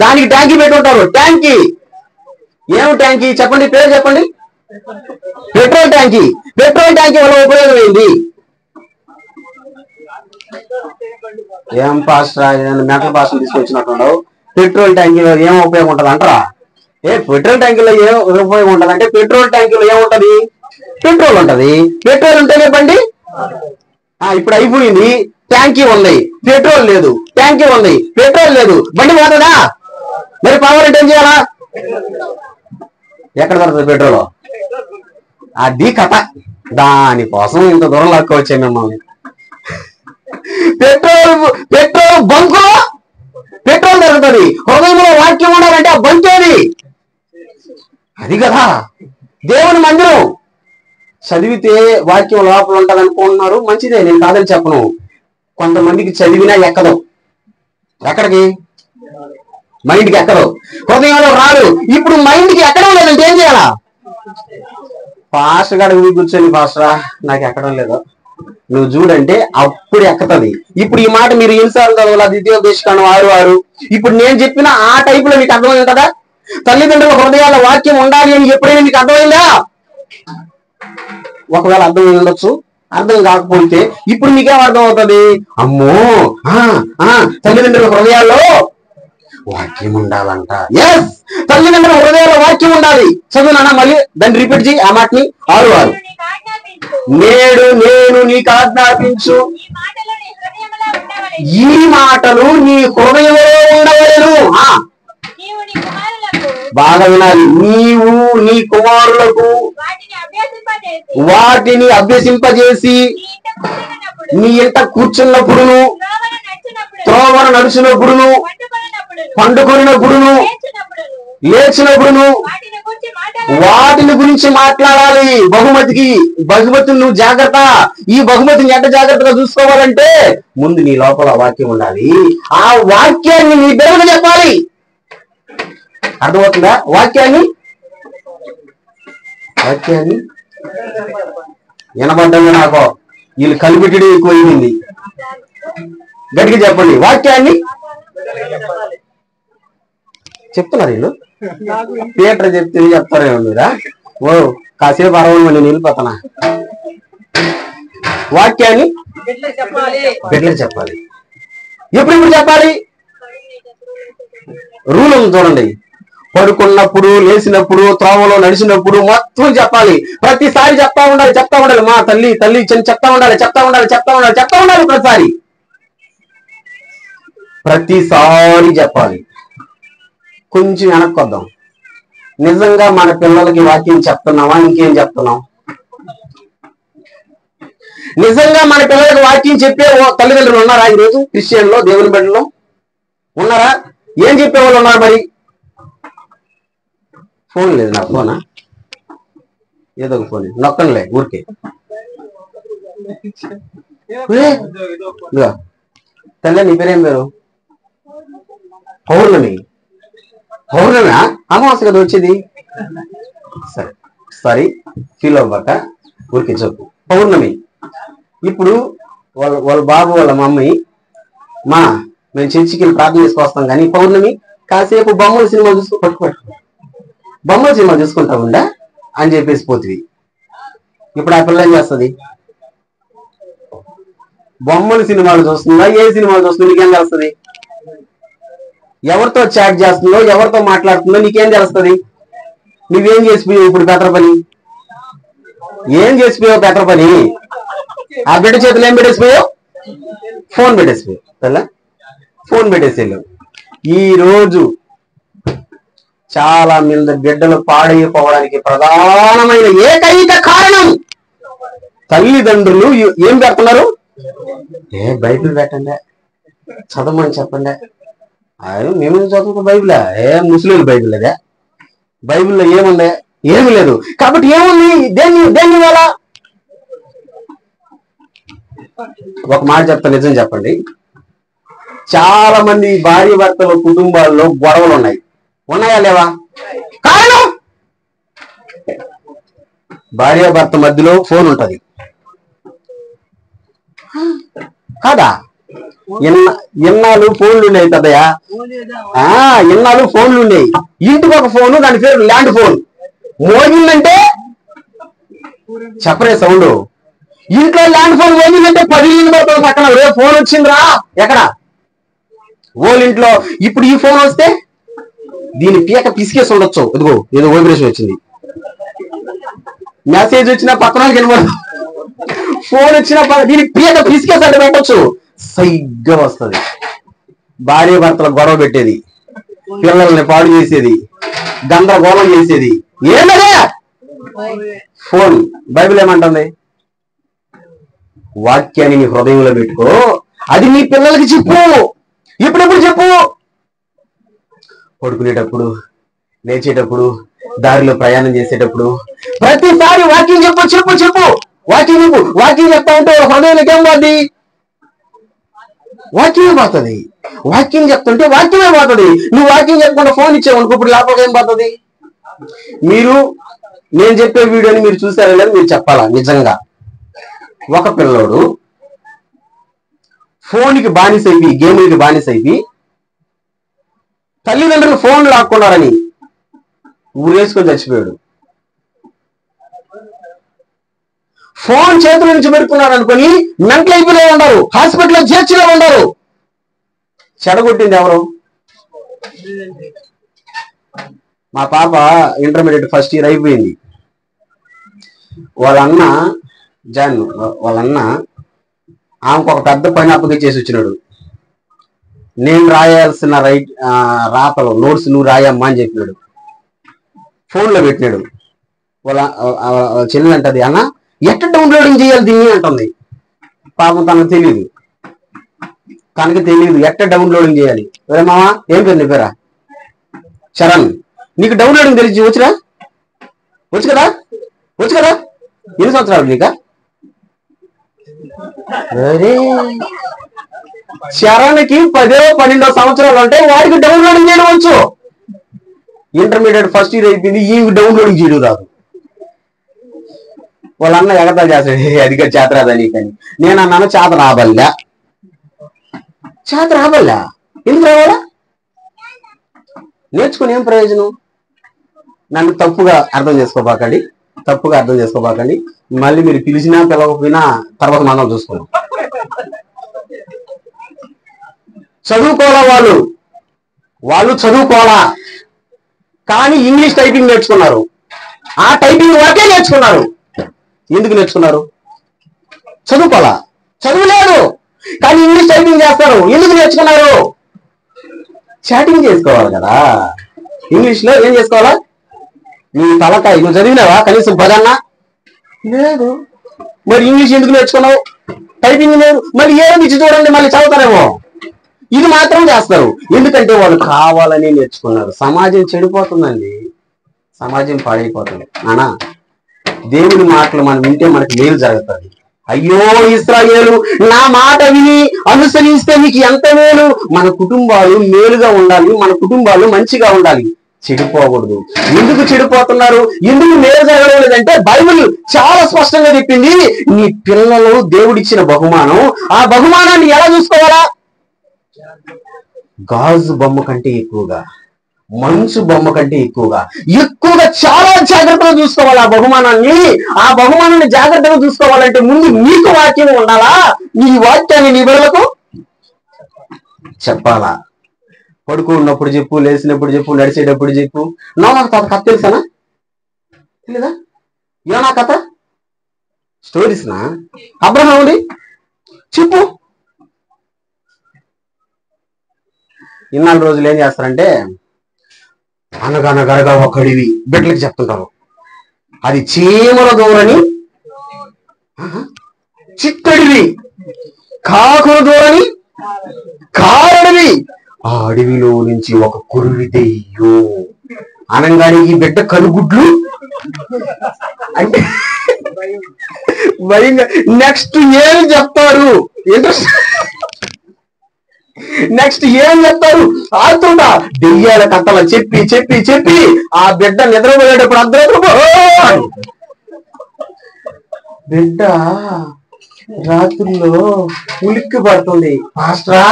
దానికి ట్యాంకీ పెట్టుంటారు. ట్యాంకీ ఏమి ట్యాంకీ చెప్పండి, పేరు చెప్పండి. పెట్రోల్ ట్యాంకీ. పెట్రోల్ ట్యాంకీ వల్ల ఉపయోగం ఏంటి? ఏం పాస్టర్ మెటల్ పాస్టర్ తీసుకొచ్చినట్టున్నావు. పెట్రోల్ ట్యాంకీలో ఏం ఉపయోగం ఉంటుంది అంటారా? పెట్రోల్ ట్యాంకీలో ఏం ఉపయోగం ఉంటుంది అంటే, పెట్రోల్ ట్యాంకీలో ఏముంటది? పెట్రోల్ ఉంటది. పెట్రోల్ ఉంటేనే బండి. ఇప్పుడు అయిపోయింది, ట్యాంకీ ఉంది, పెట్రోల్ లేదు. ట్యాంకీ ఉంది, పెట్రోల్ లేదు, బండి పోతుందా? మరి పవర్ అంటే ఏం చేయాలా? ఎక్కడ దొరుకుతుంది పెట్రోల్? అది కథ. దానికోసం ఇంత దూరం లాక్కోవచ్చే మిమ్మల్ని. పెట్రోల్ బంకు పెట్రోల్ దొరుకుతుంది. హృదయంలో వాక్యం ఉండాలంటే ఆ బంకేది అది కదా. దేవుని మందిరం చదివితే వాక్యం లోపల ఉంటుంది అనుకుంటున్నారు, మంచిదే, నేను కాదని చెప్పను. కొంతమందికి చదివినా ఎక్కదు. ఎక్కడికి? మైండ్కి ఎక్కదు, హృదయంలో రాదు. ఇప్పుడు మైండ్కి ఎక్కడం లేదంటే ఏం చేయాలా? పాస్టర్ గారు కూర్చొని పాస్టరా నాకు ఎక్కడం లేదు నువ్వు చూడంటే అప్పుడు ఎక్కుతుంది. ఇప్పుడు ఈ మాట మీరు ఎన్నిసార్లు చదవాలి? ద్వితీయోపదేశకాండం 6:6. ఇప్పుడు నేను చెప్పిన ఆ టైప్ లో మీకు అర్థమైంది కదా? తల్లిదండ్రుల హృదయాల వాక్యం ఉండాలి అని ఎప్పుడైనా మీకు అర్థమైందా? ఒకవేళ అర్థం ఉండొచ్చు, అర్థం కాకపోతే ఇప్పుడు మీకేం అర్థం అవుతుంది? అమ్మో తల్లిదండ్రుల హృదయాల్లో వాక్యం ఉండాలంట. ఎస్, తల్లిదండ్రుల హృదయాల్లో వాక్యం ఉండాలి. చదువునా మళ్ళీ దాన్ని రిపీట్ చేయి ఆ మాటని. 6:6. నేడు నేను నీకు ఆజ్ఞాపించు ఈ మాటలు నీ హృదయంలో ఉండవలెను. బాగా వినాలి. నీవు నీ కుమారులకు వాటిని అభ్యసింపజేసి నీ ఇంట కూర్చున్నప్పుడును, త్రోవన నడిచినప్పుడును, పండుకొనినప్పుడును, లేచినప్పుడును వాటిని గురించి మాట్లాడాలి. బహుమతిని నువ్వు జాగ్రత్త. ఈ బహుమతిని ఎంత జాగ్రత్తగా చూసుకోవాలంటే ముందు నీ లోపల వాక్యం ఉండాలి. ఆ వాక్యాన్ని నీ బిడ్డలకు చెప్పాలి. అర్థమవుతుందా? వాక్యాన్ని వినబడ్డంగా నాకు వీళ్ళు కలిపెట్టడం ఎక్కువైంది. గట్టిగా చెప్పండి. వాక్యాన్ని చెప్తున్నారు వీళ్ళు. థియేటర్ చెప్తే చెప్తారేమో మీరా? ఓ కాసేపు 60 మంది నేను వెళ్ళిపోతానా? వాక్యాన్ని బిడ్డలకు చెప్పాలి. ఎప్పుడు చెప్పాలి? రూల్ ఉంది చూడండి. పడుకున్నప్పుడు, లేచినప్పుడు, త్రోవలో నడిచినప్పుడు మొత్తం చెప్పాలి. ప్రతిసారి చెప్తా ఉండాలి. మా తల్లి చెప్తా ఉండాలి. ప్రతిసారి చెప్పాలి. కొంచెం వెనక్కొద్దాం. నిజంగా మన పిల్లలకి వాక్యం చెప్తున్నావా? ఇంకేం చెప్తున్నాం? నిజంగా మన పిల్లలకి వాక్యం చెప్పే తల్లిదండ్రులు ఉన్నారా ఈరోజు? క్రిస్టియన్లో, దేవుని బిడ్డలో ఉన్నారా? ఏం చెప్పేవాళ్ళు ఉన్నారు మరి? ఫోన్ లేదు నా ఫోనా? ఏదో ఒక ఫోన్ నొక్కంలే ఊరికే. తల్లి నీ పేరేం పేరు? పౌర్ణమి. అమావాస్య కదా వచ్చేది. సరే సారీ, ఫీల్ అవ్వక ఊరికే చెప్పు. పౌర్ణమి. ఇప్పుడు వాళ్ళ బాబు వాళ్ళ మమ్మీ మేము చర్చికి వెళ్ళి ప్రార్థన చేసుకొస్తాం కానీ పౌర్ణమి కాసేపు బొమ్మల సినిమా చూసుకుంటా ఉండా అని చెప్పేసి పోతుంది. ఇప్పుడు ఆ పిల్ల ఏం చేస్తుంది? బొమ్మల సినిమాలు చూస్తుందా, ఏ సినిమాలు చూస్తుందో నీకేం తెలుస్తుంది? ఎవరితో చాట్ చేస్తుందో, ఎవరితో మాట్లాడుతుందో నీకేం తెలుస్తుంది? నువ్వేం చేసిపోయావు ఇప్పుడు? బెటర్ పని ఏం చేసిపోయావు? బెటర్ పని ఆ బిడ్డ చేతులు ఏం పెట్టేసిపోయావు? ఫోన్ పెట్టేసిపోయావు. ఫోన్ పెట్టేసేళ్ళావు. ఈ రోజు చాలా మంది బిడ్డలు పాడైపోవడానికి ప్రధానమైన ఏకైక కారణం తల్లిదండ్రులు ఏం పెడుతున్నారు? బైబిల్ పెట్టండి, చదవమని చెప్పండి. మేము చదువుకో బైబిల్ ముస్లింల బైబిల్ అదే. బైబిల్లో ఏముంది? ఏమి లేదు. కాబట్టి ఏముంది? దేన్ని వల్ల? ఒక మాట చెప్తా, నిజం చెప్పండి. చాలా మంది భార్య భర్తల కుటుంబాల్లో గొడవలు ఉన్నాయా లేవా? కారణం భార్య భర్త మధ్యలో ఫోన్ ఉంటది కాదా? ఎన్నాళ్ళు ఫోన్లు ఉన్నాయి కదయా? ఎన్నాళ్ళు ఫోన్లు ఉన్నాయి. ఇంటికి ఒక ఫోను, దాని పేరు ల్యాండ్ ఫోన్. మోగిందంటే చెప్పరే సౌండ్. ఇంట్లో ల్యాండ్ ఫోన్ మోగిందంటే 10 ఇళ్ళు పడుతుంది పక్కన. రే ఫోన్ వచ్చిందిరా ఎక్కడ? ఇంట్లో. ఇప్పుడు ఈ ఫోన్ వస్తే దీని పీక పిసికేసి ఉండొచ్చు. ఇదిగో ఏదో వైబ్రేషన్ వచ్చింది, మెసేజ్ వచ్చినా పక్కన కనబడదు. ఫోన్ వచ్చినా దీని పీక పిసికేసి అంటే పెట్టచ్చు. సైగ్గా వస్తుంది. భార్య భర్తల గొడవ పెట్టేది, పిల్లల్ని పాడు చేసేది, గందరగోళం చేసేది ఏంటదే? ఫోన్. బైబిల్ ఏమంటుంది? వాక్యాన్ని నీ హృదయంలో పెట్టుకో, అది నీ పిల్లలకి చెప్పు. ఎప్పుడెప్పుడు చెప్పు? పడుకునేటప్పుడు, లేచేటప్పుడు, దారిలో ప్రయాణం చేసేటప్పుడు, ప్రతిసారి వాక్యం చెప్పు. వాక్యం చెప్తా ఉంటే హృదయంలోకి ఏం పోద్ది? వాక్యమే పోతుంది. వాక్యం చెప్తుంటే వాక్యమే పోతుంది. నువ్వు వాక్యం చెప్పకుండా ఫోన్ ఇచ్చావనుకో ఇప్పుడు లోపలికి ఏం పోతుంది? మీరు నేను చెప్పే వీడియోని మీరు చూసారో లేదో మీరు చెప్పాలా. నిజంగా ఒక పిల్లోడు ఫోన్కి బానిసైపి, గేములకి బానిసైపి తల్లిదండ్రులు ఫోన్ లాక్కున్నారని ఊరేసుకొని చచ్చిపోయాడు. ఫోన్ చేతుల నుంచి పెట్టుకున్నాడు అనుకుని మెంటల్ అయిపోయినా ఉన్నారు, హాస్పిటల్లో చేర్చిలో ఉన్నారు. చెడగొట్టింది ఎవరు? మా పాప ఇంటర్మీడియట్ ఫస్ట్ ఇయర్ అయిపోయింది. వాళ్ళ అన్న ఆమెకు ఒక పెద్ద పని అప్పగిచ్చేసి వచ్చినాడు. నేను రాయాల్సిన రాతలు నోట్స్ నువ్వు రాయమ్మా అని చెప్పినాడు. ఫోన్లో పెట్టినాడు. వాళ్ళ చెల్లెలు అంటది, అన్న ఎట్లా డౌన్లోడింగ్ చేయాలి దీన్ని అంటుంది. పాపం తనకు తెలియదు ఎట్లా డౌన్లోడింగ్ చేయాలి. వేరే మామ ఏం పేరు నీ పేరా? చరణ్. నీకు డౌన్లోడింగ్ తెలిసి వచ్చు కదా? ఎన్ని సంవత్సరాలు నీకా? చరణ్కి 10-12 సంవత్సరాలు అంటే వాడికి డౌన్లోడింగ్ చేయడం వచ్చు. ఇంటర్మీడియట్ ఫస్ట్ ఇయర్ అయిపోయింది, ఈ డౌన్లోడింగ్ చేయడం రాదు. వాళ్ళ అన్న ఎగతాలు చేస్తాడు, అదిగా చేత రాదా నీకని. నేను అన్నాను చేత రాబల్లా. ఎందుకు రావాలా? నేర్చుకుని ఏం ప్రయోజనం? నన్ను తప్పుగా అర్థం చేసుకోబాకండి. మళ్ళీ మీరు పిలిచినా పిలవకపోయినా తర్వాత మనం చూసుకున్నాం. చదువుకోవాలా వాళ్ళు చదువుకోవాలా, కానీ ఇంగ్లీష్ టైపింగ్ నేర్చుకున్నారు. ఆ టైపింగ్ వరకే నేర్చుకున్నారు. ఎందుకు నేర్చుకున్నారు? చదువుకోవాలా, చదువులేదు కానీ ఇంగ్లీష్ టైపింగ్ చేస్తారు. ఎందుకు నేర్చుకున్నారు? చాటింగ్ చేసుకోవాలి కదా. ఇంగ్లీష్ లో ఏం చేసుకోవాలా? నీ తలకాయ నువ్వు చదివినావా కనీసం పదన్నా? లేదు. మరి ఇంగ్లీష్ ఎందుకు నేర్చుకున్నావు? టైపింగ్ లేదు. మళ్ళీ ఏమి ఇచ్చి చూడండి, మళ్ళీ చదువుతారేమో. ఇది మాత్రం చేస్తారు. ఎందుకంటే వాళ్ళు కావాలని నేర్చుకున్నారు. సమాజం చెడిపోతుందండి, సమాజం పాడైపోతుంది. నానా దేవుని మాటలు మనం వింటే మనకి మేలు జరుగుతుంది. అయ్యో ఇశ్రాయేలు నా మాట విని అనుసరిస్తే నీకు ఎంత మేలు. మన కుటుంబాలు మేలుగా ఉండాలి, మన కుటుంబాలు మంచిగా ఉండాలి, చెడిపోకూడదు. ఎందుకు చెడిపోతున్నారు? ఎందుకు మేలు జరగడం లేదంటే బైబిల్ చాలా స్పష్టంగా చెప్పింది. నీ పిల్లలు దేవుడిచ్చిన బహుమానం. ఆ బహుమానాన్ని ఎలా చూసుకోవాలా? గాజు బొమ్మ కంటే ఎక్కువగా, మంచు బొమ్మ కంటే ఎక్కువగా చాలా జాగ్రత్తగా చూసుకోవాలి ఆ బహుమానాన్ని. ఆ బహుమానాన్ని జాగ్రత్తగా చూసుకోవాలంటే ముందు నీకు వాక్యం ఉండాలా. నీ వాక్యాన్ని నీ బిడ్డలకు చెప్పాలా. పడుకున్నప్పుడు చెప్పు, లేచినప్పుడు చెప్పు, నడిచేటప్పుడు చెప్పు. నాకు కథ తెలుసానా? తెలీదా? ఏనా కథ? స్టోరీస్నా? అబ్రహాముడి చెప్పు. ఇన్నాళ్ళు రోజులు ఏం చేస్తారంటే అనగనగరగా ఒక అడవి బిడ్డలకి చెప్తుంటారు. అది చీమల దూరని చిట్టడివి, కాకుల దూరని కారడివి, ఆ అడవిలో నుంచి ఒక కురువి దెయ్యో అనగానే ఈ బిడ్డ కనుగుడ్లు అంటే భయంగా. నెక్స్ట్ ఏం చెప్తారు? నెక్స్ట్ ఏం చెప్తారు? ఆడుతుంటా దెయ్యాల కథలు చెప్పి చెప్పి చెప్పి ఆ బిడ్డ నిద్రపోయేటప్పుడు అర్ధరాత్రి బిడ్డ రాత్రుల్లో ఉలిక్కి పడుతుంది. మాస్టరా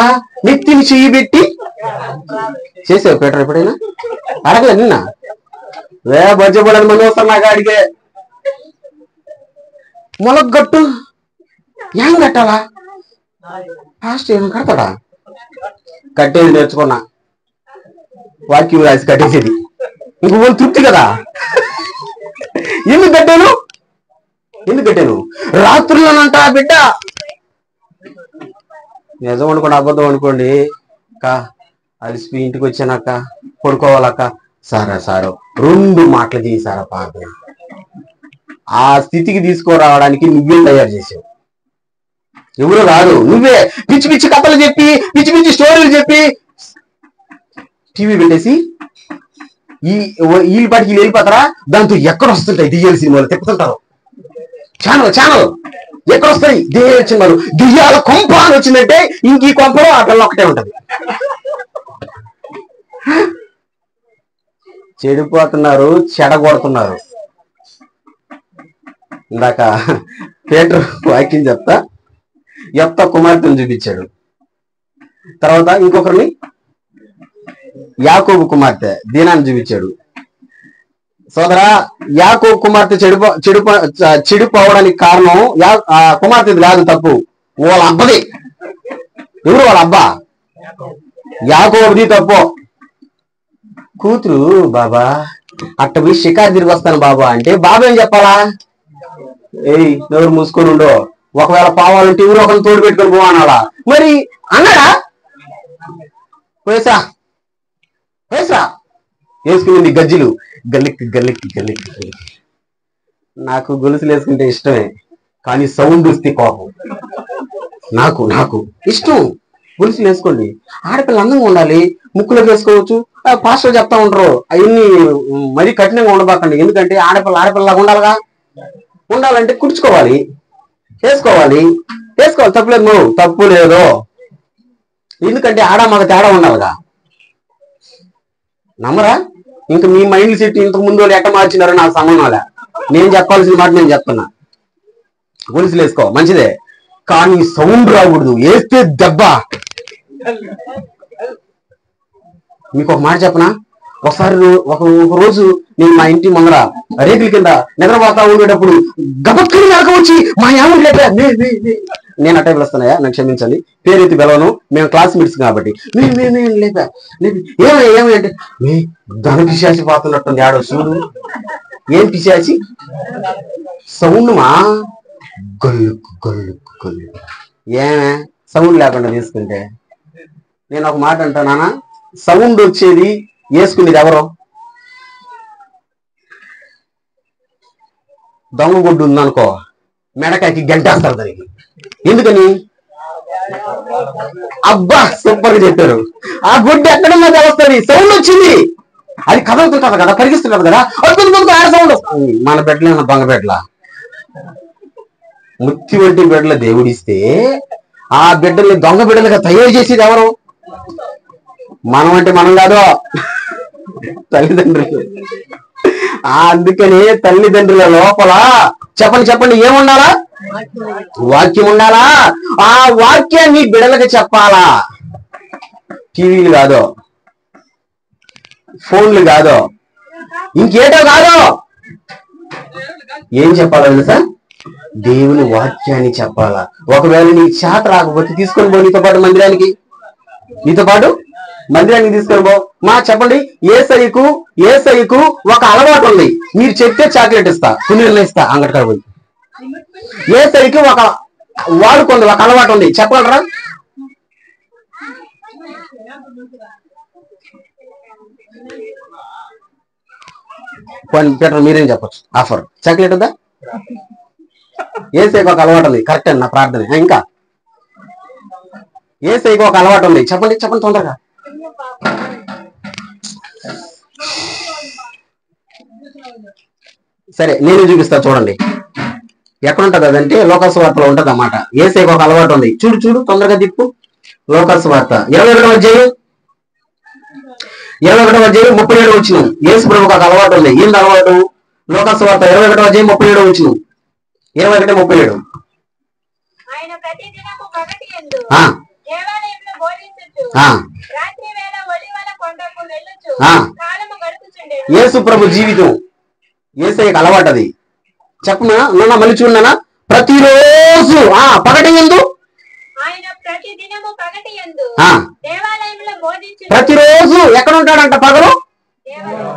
నెత్తిని చెయ్యి పెట్టి చేసావు పీటర్ ఎప్పుడైనా? అడగలే నిన్న బజ్జపడని మంది వస్తారు నాకు అడిగే. మొలగట్టు ఏం కట్టాలా? ఫాస్ట్ ఏం కడతాడా? కట్టేది నేర్చుకున్నా, వాక్యం రాసి కట్టేసేది. ఇంకో తృప్తి కదా. ఎందుకు కట్టాను? రాత్రుల్లోనంట బిడ్డ నిజం అనుకోండి, అబద్ధం అనుకోండి. అలిసిపి ఇంటికి వచ్చానక్క పడుకోవాలక్క. సారా 2 మాటలు చేశారా పాప. ఆ స్థితికి తీసుకురావడానికి నువ్వే తయారు చేసావు, ఎవరు కాదు. నువ్వే పిచ్చి పిచ్చి కథలు చెప్పి, పిచ్చి పిచ్చి స్టోరీలు చెప్పి టీవీ పెట్టేసి వీళ్ళ పాటికి వీళ్ళు వెళ్ళిపోతారా? దాంతో ఎక్కడ వస్తుంటాయి దెయ్యాల సినిమాలు తిప్పుతుంటారు. ఛానల్ ఎక్కడ వస్తాయి దేవచ్చిన్నారు దియ్యాల కొంప అని వచ్చిందంటే ఇంక ఈ కొంపలో ఆ పిల్ల ఒకటే ఉంటది. చెడిపోతున్నారు, చెడగొడుతున్నారు. ఇందాక పేతురు వాక్యం చెప్తా యెఫ్తా కుమార్తెను చూపించాడు. తర్వాత ఇంకొకరిని యాకోబు కుమార్తె దీనాన్ని చూపించాడు. సోదరా, యాకోబు కుమార్తె చెడిపోవడానికి కారణం కుమార్తెది కాదు, తప్పు వాళ్ళ అబ్బది. ఎవరు వాళ్ళ అబ్బా? యాకోబుది తప్పు. కూతురు బాబా అట్ట పోయి షికారు తిరిగి వస్తాను బాబా అంటే బాబా ఏం చెప్పాలా? ఏయ్ ఎవరు మూసుకొని ఉండో, ఒకవేళ పోవాలంటే ఎవరు ఒకరిని తోడు పెట్టుకొని పోవాలా? మరి అన్నాడా? వేసా వేసుకుని గజ్జులు గల్లిక్కి గల్లిక్కి గల్లిక్కి గల్లిక్కి. నాకు గొలుసులు వేసుకుంటే ఇష్టమే, కానీ సౌండ్ వస్తే కోపం. నాకు ఇష్టం గొలుసులు వేసుకోండి. ఆడపిల్ల అందంగా ఉండాలి, ముక్కులోకి వేసుకోవచ్చు. పాస్టర్ చెప్తా ఉంటారు అవన్నీ మరీ కఠినంగా ఉండబాకండి. ఎందుకంటే ఆడపిల్లలాగా ఉండాలిగా. ఉండాలంటే కుర్చుకోవాలి, వేసుకోవాలి. తప్పులేదు, తప్పు లేదు. ఎందుకంటే ఆడ మాకు తేడా ఉండాలిగా. నమ్మరా? ఇంకా మీ మైండ్ సెట్ ఇంతకు ముందు వాళ్ళు ఎట్ట మార్చినారో నాకు సంబంధం లే. నేను చెప్పాల్సిన మాట నేను చెప్తున్నా. గొలుసులు వేసుకో మంచిదే, కానీ సౌండ్ రాకూడదు. వేస్తే దెబ్బ. మీకు ఒక మాట చెప్పనా? ఒకసారి ఒక రోజు నేను మా ఇంటి ముందర రేకుల కింద నిద్రపోతా ఉండేటప్పుడు గబక్కని నాకు వచ్చి మా యావుడు లేపా. నేను అట్టే పిలుస్తున్నాయా, నాకు క్షమించండి, పేరెత్తి పిలవను, మేము క్లాస్మేట్స్ కాబట్టి. లేపా ఏమై అంటే ధన పిశాచి పోతున్నట్టుంది ఆడో చూడు. ఏం పిశాచి? సౌండ్ మా గొల్లుకు. ఏమే సౌండ్ లేకుండా తీసుకుంటే? నేను ఒక మాట అంటానా, సౌండ్ వచ్చేది వేసుకునేది ఎవరో? దొంగ గుడ్డు ఉందనుకో, మెడకాయకి గంటేస్తారు దానికి. ఎందుకని? అబ్బా సూపర్ గా చెప్పారు. ఆ గుడ్డు ఎక్కడన్నా తెలుస్తుంది, సౌండ్ వచ్చింది. అది కదులుతుంటది కదా, కరిగిస్తుంటది కదా, ఆడ సౌండ్ వస్తుంది. మన బిడ్డలేమన్నా దొంగ బిడ్డలా? ముత్తి వంటి బిడ్డల దేవుడిస్తే ఆ బిడ్డల్ని దొంగ బిడ్డలుగా తయారు చేసేది ఎవరు? మనం అంటే మనం కాదు, తల్లిదండ్రులు. అందుకని తల్లిదండ్రుల లోపల చెప్పండి ఏముండాలా? వాక్యం ఉండాలా. ఆ వాక్యాన్ని బిడ్డలకు చెప్పాలా. టీవీలు కాదు, ఫోన్లు కాదు, ఇంకేటో కాదు. ఏం చెప్పాలో తెలుసా? దేవుని వాక్యాన్ని చెప్పాలా. ఒకవేళ నీకు చేత రాకపోతే తీసుకొని పో నీతో పాటు మందిరానికి తీసుకొని పో. మా చెప్పండి, ఏసైకు ఒక అలవాటు ఉంది. మీరు చెప్తే చాక్లెట్ ఇస్తా, పునీళ్ళు ఇస్తా అంగడికాడ పోయి. ఏసైకి ఒక వాడుకుంది, ఒక అలవాటు ఉంది. చెప్పగలరా? పీటర్ మీరేం చెప్పచ్చు? ఆఫర్ చాక్లెట్ ఉందా? ఏసైకి ఒక అలవాటు ఉంది. కరెక్ట్ అండి, నా ప్రార్థన. ఇంకా ఏసైకి ఒక అలవాటు ఉంది. చెప్పండి తొందరగా. సరే నేను చూపిస్తా, చూడండి. ఎక్కడుంటది అదంటే లోకాసు వార్తలో ఉంటది అన్నమాట. ఏసైకి ఒక అలవాటు ఉంది. చూడు తొందరగా తిప్పు. లోకాసు వార్త 21వ అధ్యాయం 37 వచ్చిన. యేసు ప్రభువుకు ఒక అలవాటు ఉంది. ఏంది అలవాటు? లోకాసు వార్త 21వ అధ్యాయం 37 వచ్చిన. 21-37. యేసు ప్రభు జీవితం, యేసయ్యకు అలవాటు అది. చెప్పనా నాన్న, మళ్ళీ చూడనా? ప్రతిరోజు పగటి యందు, ప్రతిరోజు ఎక్కడ ఉంటాడంట? పగలు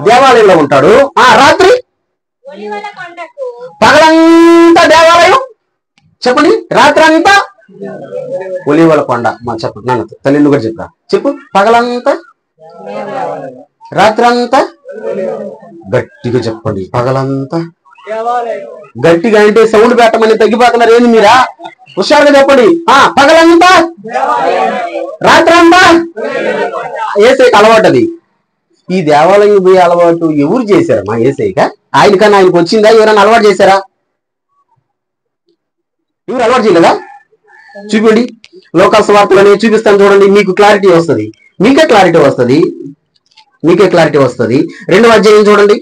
దేవాలయంలో ఉంటాడు, రాత్రి పగలంతా దేవాలయం. చెప్పండి, రాత్రి అంతా ఒలీవల కొండ. చెప్పండి నాన్న, తల్లి కూడా చెప్పా. చెప్పు, పగలంతా రాత్రి అంతా. గట్టిగా చెప్పండి, పగలంతా. గట్టిగా అంటే సౌండ్ పెట్టమని తగ్గిపోతున్నారు ఏంది మీరా? హుషారుగా చెప్పండి. పగలంతా రాత్రి అంతా. ఏసైకి అలవాటు అది. ఈ దేవాలయం పోయే అలవాటు ఎవరు చేశారమ్మా? ఏసైక ఆయనకన్నా ఆయనకు వచ్చిందా? ఎవరైనా అలవాటు చేశారా? ఎవరు అలవాటు చేయలేదా? చూపండి, లోకాల సువార్తలని చూపిస్తాను చూడండి, మీకు క్లారిటీ వస్తుంది. మీకే క్లారిటీ వస్తుంది. 2వ అధ్యాయం చూడండి.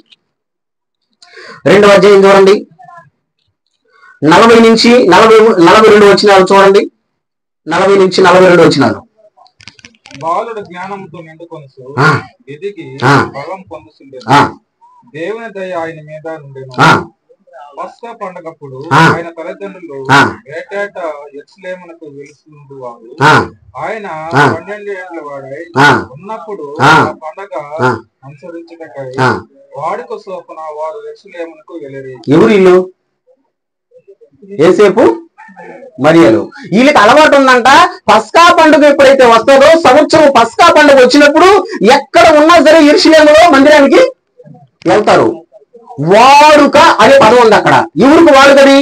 40 నుంచి 42 వచనాలు చూడండి. 40 నుంచి 42 వచనాలు.
బాలుడు జ్ఞానంతో నిండుకొనుచు ఎదిగి బలం పొందుచుండెను. దేవుని దయ ఆయన మీద నుండెను. పస్కా పండగప్పుడు ఆయన తల్లిదండ్రులు ఏటేటా యెరూషలేమునకు వెలుచుండువారు. ఆయన 12 ఏళ్ల వాడై ఉన్నప్పుడు పండగ అనుసరించుటకై వాడుక చొప్పున వారు యెరూషలేమునకు వెళ్ళిరి.
ఎవరు ఇల్లు? యేసేపు మరియలు. వీళ్ళకి అలవాటు ఉందంట. పస్కా పండుగ ఎప్పుడైతే వస్తుందో, సంవత్సరం పస్కా పండుగ వచ్చినప్పుడు ఎక్కడ ఉన్నా సరే యెరూషలేములో మందిరానికి వెళ్తారు. వాడుక అనే పదం ఉంది అక్కడ. ఎవరికి వాడుకది?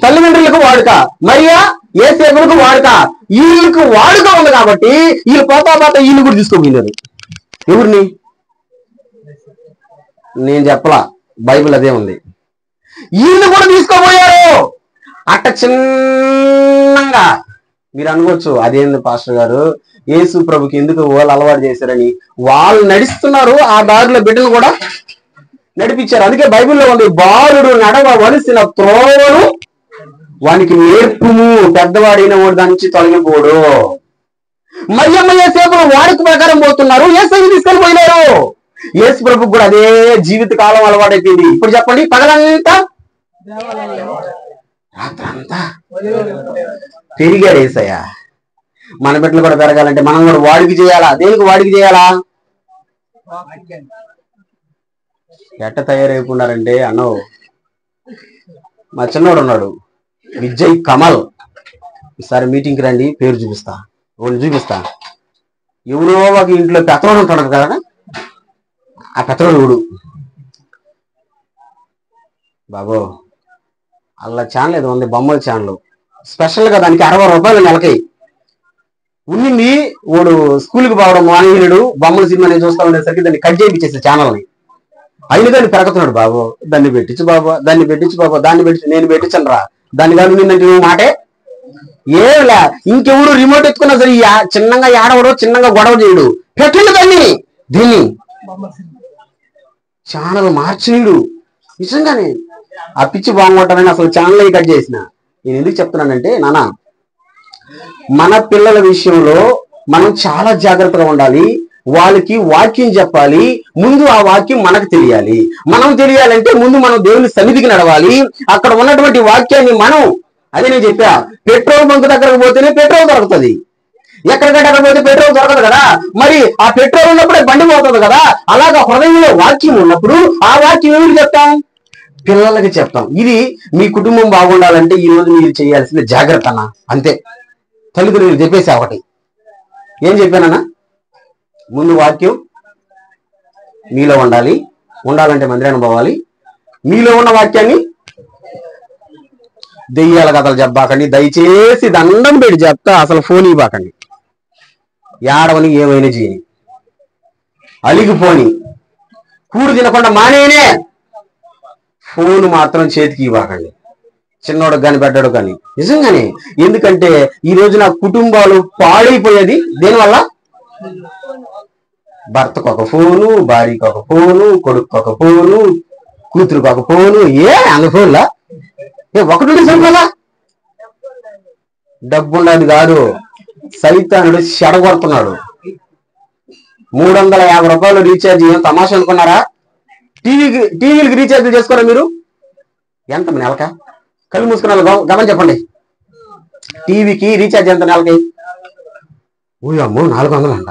తల్లిదండ్రులకు వాడుక. మరియా యేసేపులకు వాడుక. వీళ్ళకి వాడుక ఉంది కాబట్టి వీళ్ళు పోతా వీళ్ళు కూడా తీసుకోపోయినారు. ఎవరిని? నేను చెప్పలా, బైబిల్ అదే ఉంది. వీళ్ళు కూడా తీసుకోపోయారు. అట్ట చిన్నంగా మీరు అనుకోవచ్చు, అదేంది పాస్టర్ గారు యేసు ప్రభుకి ఎందుకు వాళ్ళు అలవాటు చేశారని. వాళ్ళు నడుస్తున్నారు, ఆ దారిలో బిడ్డలు కూడా నడిపించారు. అందుకే బైబిల్లో ఉంది, బాలుడు నడవవలసిన త్రోవను వానికి నేర్పుము, పెద్దవాడైన వాడు దాని నుంచి తొలగిపోడు. మరియమ్మ యేసేపులు వాడుక ప్రకారం పోతున్నారు, యేసుని తీసుకొని పోయినారు. యేసు ప్రభుకు కూడా అదే జీవిత కాలం అలవాటైపోయింది. ఇప్పుడు చెప్పండి, పగలంతా రాత్రంతా పెరిగాడు యేసయ్య. మన బిడ్డలు కూడా పెరగాలంటే మనం కూడా వాడికి చేయాలా? దేనికి వాడికి చేయాలా? ఎట్ట తయారైపోతున్నారంటే అన్నో, మా చిన్నోడు ఉన్నాడు విజయ్ కమల్. ఈసారి మీటింగ్కి రండి, పేరు చూపిస్తా, ఎవరో ఒక ఇంట్లో పెత్తలోడు ఉంటాడు కదా, ఆ పెత్తలోడు బాబో అలా ఛానల్ ఏదో ఉంది, బొమ్మల ఛానల్. స్పెషల్ గా దానికి 60 రూపాయలు నెలకి ఉన్నింది. వాడు స్కూల్కి పోవడం మానేయుడు, బొమ్మల సినిమాని చూస్తా ఉండేసరికి దాన్ని కట్ చేయించేసే ఛానల్ని. అయిన దాన్ని పెరగతున్నాడు. బాబు దాన్ని పెట్టించు బాబు, దాన్ని పెట్టించు, నేను పెట్టించను రా, దాన్ని కాదు నిన్నంటే నువ్వు మాటే ఏలా. ఇంకెవడు రిమోట్ ఎత్తుకున్నా సరే చిన్నగా ఏడవడు, చిన్నగా గొడవ చేయడు. పెట్టండి దీన్ని ఛానల్ మార్చినీడు. నిజంగానే ఆ పిచ్చి బాగుంటానని అసలు ఛానల్ కట్ చేసిన. నేను ఎందుకు చెప్తున్నానంటే, నానా మన పిల్లల విషయంలో మనం చాలా జాగ్రత్తగా ఉండాలి. వాళ్ళకి వాక్యం చెప్పాలి. ముందు ఆ వాక్యం మనకు తెలియాలి. మనం తెలియాలంటే ముందు మనం దేవుని సన్నిధికి నడవాలి. అక్కడ ఉన్నటువంటి వాక్యాన్ని మనం, అదే నేను చెప్పా, పెట్రోల్ బంక్ దగ్గరకు పోతేనే పెట్రోల్ దొరుకుతుంది. ఎక్కడికక్కడ పోతే పెట్రోల్ దొరకదు కదా. మరి ఆ పెట్రోల్ ఉన్నప్పుడే బండి పోతుంది కదా. అలాగా హృదయంలో వాక్యం ఉన్నప్పుడు ఆ వాక్యం ఏమిటి చెప్తాం? పిల్లలకి చెప్తాం. ఇది మీ కుటుంబం బాగుండాలంటే ఈ రోజు మీరు చేయాల్సిన జాగ్రత్త అన్న. అంతే. తల్లిదండ్రులు చెప్పేసా ఒకటి. ఏం చెప్పానన్నా? ముందు వాక్యం మీలో ఉండాలంటే మందిరానికి పోవాలి. మీలో ఉన్న వాక్యాన్ని దెయ్యాల కథలు చెప్పాకండి, దయచేసి దండం పెట్టి చెప్తా. అసలు ఫోన్ ఇవ్వకండి, ఏడవని ఏమైనా చేయని, అలిగిపోని, కూడు తినకుండా మానేనే, ఫోన్ మాత్రం చేతికి ఇవ్వకండి. చిన్నోడు కానీ పెద్దోడు కానీ. నిజంగానే. ఎందుకంటే ఈ రోజున కుటుంబాలు పాడైపోయేది దేనివల్ల? భర్తకు ఒక ఫోను, భార్యకు ఒక ఫోను, కొడుకు ఒక ఫోను, కూతురుకు ఒక ఫోను. అన్న ఫోన్లా ఒకటి సరిపోలా? డబ్బు ఉండదు కాదు, సైతానుడు చెడగొడుతున్నాడు. 350 రూపాయలు రీఛార్జ్. ఏం తమాషా అనుకున్నారా? టీవీలకి రీఛార్జ్ చేసుకోరా మీరు? ఎంత నెలక? కళ్ళు మూసుకున్నారు గమని చెప్పండి. టీవీకి రీఛార్జ్ ఎంత నెలకి? అమ్మో 400 అంట.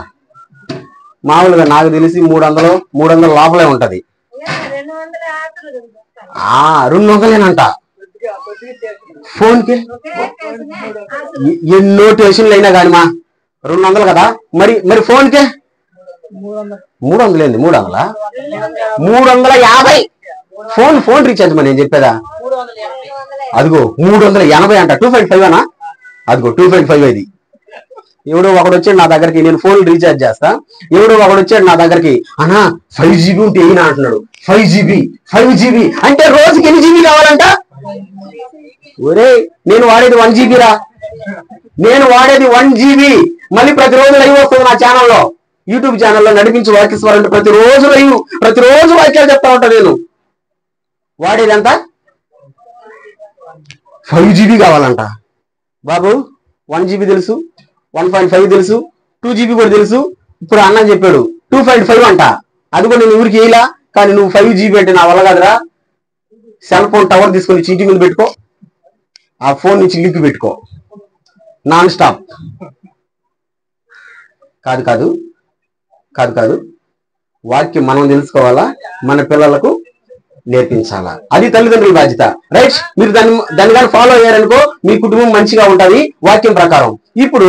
మామూలుగా నాకు తెలిసి 300 లోపలే ఉంటది. 200 ఫోన్ కి ఎన్నో స్టేషన్లు అయినా కానీ మా 200 కదా. మరి ఫోన్ కి 300 ఏంది? 350 ఫోన్ రీఛార్జ్. మరి నేను చెప్పేదా? అదిగో 380 అంట. 2.5 అనా? అదిగో 2.5 ఇది. ఎవడో ఒకడు వచ్చాడు నా దగ్గరికి, నేను ఫోన్ రీఛార్జ్ చేస్తా. ఎవడో ఒకడు వచ్చాడు నా దగ్గరికి, అన్నా 5 GB ఉంటే అయినా అంటున్నాడు. 5 GB అంటే రోజుకి ఎన్ని జీబీ కావాలంట? ఒరే నేను వాడేది 1 GB రా, నేను వాడేది 1 GB. మళ్ళీ ప్రతిరోజు లైవ్ వస్తుంది నా ఛానల్లో, యూట్యూబ్ ఛానల్లో నడిపించి వాక్యస్వరం అంటే ప్రతిరోజు లైవ్, ప్రతిరోజు వాక్యాలు చెప్తా ఉంటా. నేను వాడేది ఎంత? 5 GB కావాలంట బాబు. 1 GB తెలుసు, 1.5 తెలుసు, 2 GB కూడా తెలుసు. ఇప్పుడు అన్న చెప్పాడు 2.5 అంట. అది కూడా నేను ఊరికి వేయలా, కానీ నువ్వు 5 GB అంటే నా వల్ల కాదురా. సెల్ ఫోన్ టవర్ తీసుకొని చీటీ మీద పెట్టుకో, ఆ ఫోన్ నుంచి లింక్ పెట్టుకో నాన్ స్టాప్. కాదు కాదు కాదు కాదు వాక్యం మనం తెలుసుకోవాలా, మన పిల్లలకు నేర్పించాలా. అది తల్లిదండ్రుల బాధ్యత. రైట్, మీరు దాన్ని కానీ ఫాలో అయ్యారనుకో మీ కుటుంబం మంచిగా ఉంటది వాక్యం ప్రకారం. ఇప్పుడు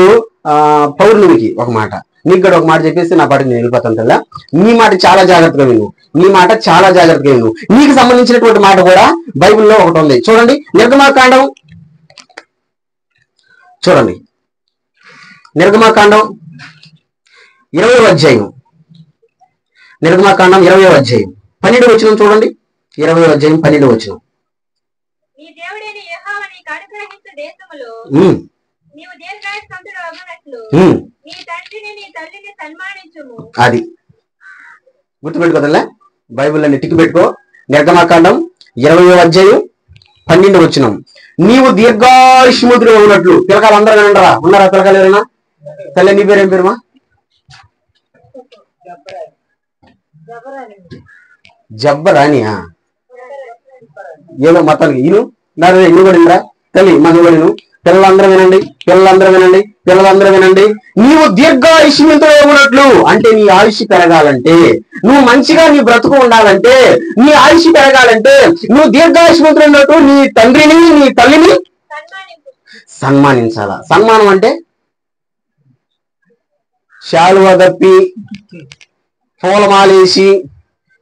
పౌర్ణమికి ఒక మాట, నీకు కూడా ఒక మాట చెప్పేసి నా పాటికి నేను వెళ్ళిపోతాను కదా. నీ మాట చాలా జాగ్రత్తగా విను, నీ మాట చాలా జాగ్రత్తగా విను. నీకు సంబంధించినటువంటి మాట కూడా బైబిల్లో ఒకటి ఉంది. చూడండి, నిర్గమాకాండం చూడండి, నిర్గమాకాండం 20వ అధ్యాయం, నిర్గమాకాండం 20వ అధ్యాయం 12వ వచనం చూడండి. 20వ అధ్యాయం 12వ వచనం. అది గుర్తుపెట్టుకోదల్లా, బైబిల్ అన్ని టిక్ పెట్టుకో. నిర్గమాకాండం 20వ అధ్యాయం 12వ వచనం. నీవు దీర్ఘాయుష్మంతుడు ఉన్నట్లు. పిల్లకాయలు అందరూ వినండిరా, ఉన్నారా పిల్లకాయలు ఎవరైనా? తల్లి నీ పేరేం పేరుమా? జబ్బరానియా? ఏదో మొత్తానికి ఇను నారు ఇల్లు కూడా ఇంద్రా తల్లి మన కూడా పిల్లలందరూ వినండి, పిల్లలందరూ వినండి, పిల్లలందరూ వినండి. నీవు దీర్ఘాయుష్మంతుడు ఉన్నట్లు అంటే నీ ఆయుష్ పెరగాలంటే, నువ్వు మంచిగా నీ బ్రతుకు ఉండాలంటే, నీ ఆయుష్ పెరగాలంటే, నువ్వు దీర్ఘాయుష్మంతుడు ఉన్నట్టు నీ తండ్రిని నీ తల్లిని సన్మానించాలా. సన్మానం అంటే శాలువా కప్పి పూలమాలేసి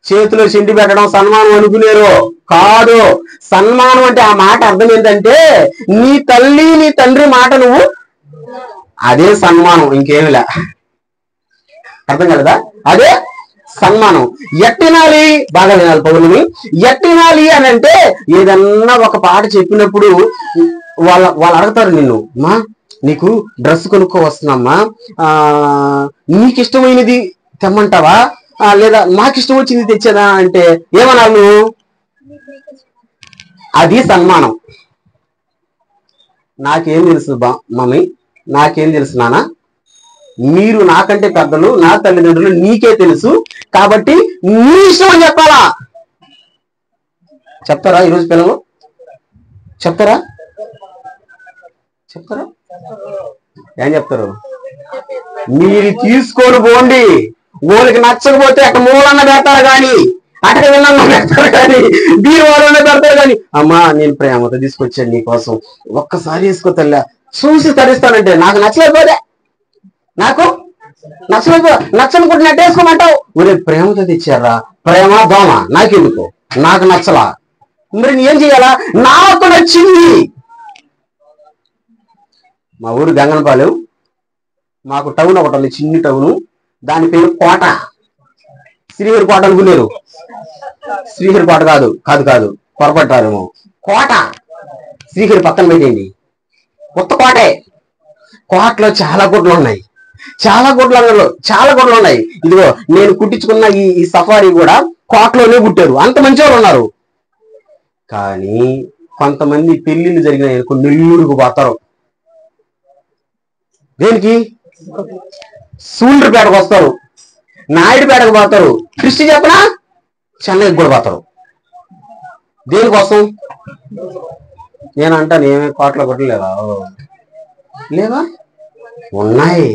చేతిలో చింటి పెట్టడం సన్మానం అనుకునేరు కాదు. సన్మానం అంటే ఆ మాట అర్థం ఏంటంటే నీ తల్లి నీ తండ్రి మాట నువ్వు, అదే సన్మానం, ఇంకేమిలే. అర్థం కలదా? అదే సన్మానం. ఎట్టినాలి, బాగా వినాలి పౌర్ణమి. ఎట్టినాలి అని అంటే ఏదన్నా ఒక పాట చెప్పినప్పుడు వాళ్ళు అడుగుతారు నిన్ను, మా నీకు డ్రెస్ కొనుక్కో వస్తున్నామ్మా, నీకు ఇష్టమైనది తెమ్మంటావా లేదా మాకు ఇష్టం వచ్చింది తెచ్చానా అంటే ఏమన్నావు నువ్వు? అది సన్మానం. నాకేం తెలుసు మమ్మీ, నాకేం తెలుసు నాన్న, మీరు నాకంటే పెద్దలు, నా తల్లిదండ్రులు, నీకే తెలుసు కాబట్టి నీ ఇష్టం అని చెప్పాలా. చెప్తారా ఈరోజు పిల్లలు? చెప్తారా? చెప్తారా? ఏం చెప్తారు? మీరు తీసుకొని పోండి, ఓళ్ళకి నచ్చకపోతే అక్కడ మూలన్న పెడతారు కానీ, అక్కడ విన్న పెడతారు కానీ, బీరువాళ్ళన్న పెడతారు కానీ, అమ్మా నేను ప్రేమతో తీసుకొచ్చాను నీకోసం, ఒక్కసారి తీసుకోతల్లా చూసి తరిస్తానంటే నాకు నచ్చలేకపోతే, నాకు నచ్చనుకుంటే నెట్టేసుకోమంటావు. ఒరే ప్రేమతో తెచ్చారా, ప్రేమ దోమ నాకెందుకు, నాకు నచ్చలా, మరి నేనేం చేయాలా? నాకు నచ్చింది. మా ఊరు గంగనపాలెం, మాకు టౌన్ ఒకటి ఉంది, చిన్ని టౌను, దాని పేరు కోట. శ్రీహరి కోట అనుకునేరు, శ్రీహరి కోట కాదు కాదు కాదు పొరపడ్డారేమో, కోట. శ్రీహరి పక్కన పెట్టేయండి, కొత్త కోటే. కోటలో చాలా గుడ్లు ఉన్నాయి, చాలా గుడ్లు ఉన్నాయి. ఇదిగో నేను కుట్టించుకున్న ఈ సఫారీ కూడా కోటలోనే కుట్టారు, అంత మంచివాళ్ళు ఉన్నారు. కానీ కొంతమంది పెళ్లిళ్ళు జరిగినాయి నెల్లూరుకు పోతారు. దేనికి? సూళ్ళూరుపేటకు వస్తారు, నాయుడుపేటకు పోతారు, కృష్ణ చెప్పనా చెన్నైకి కూడా పోతారు. దేనికోసం? నేనంటాను ఏమే కోట్ల కొట్టలేవా? లేవా? ఉన్నాయి.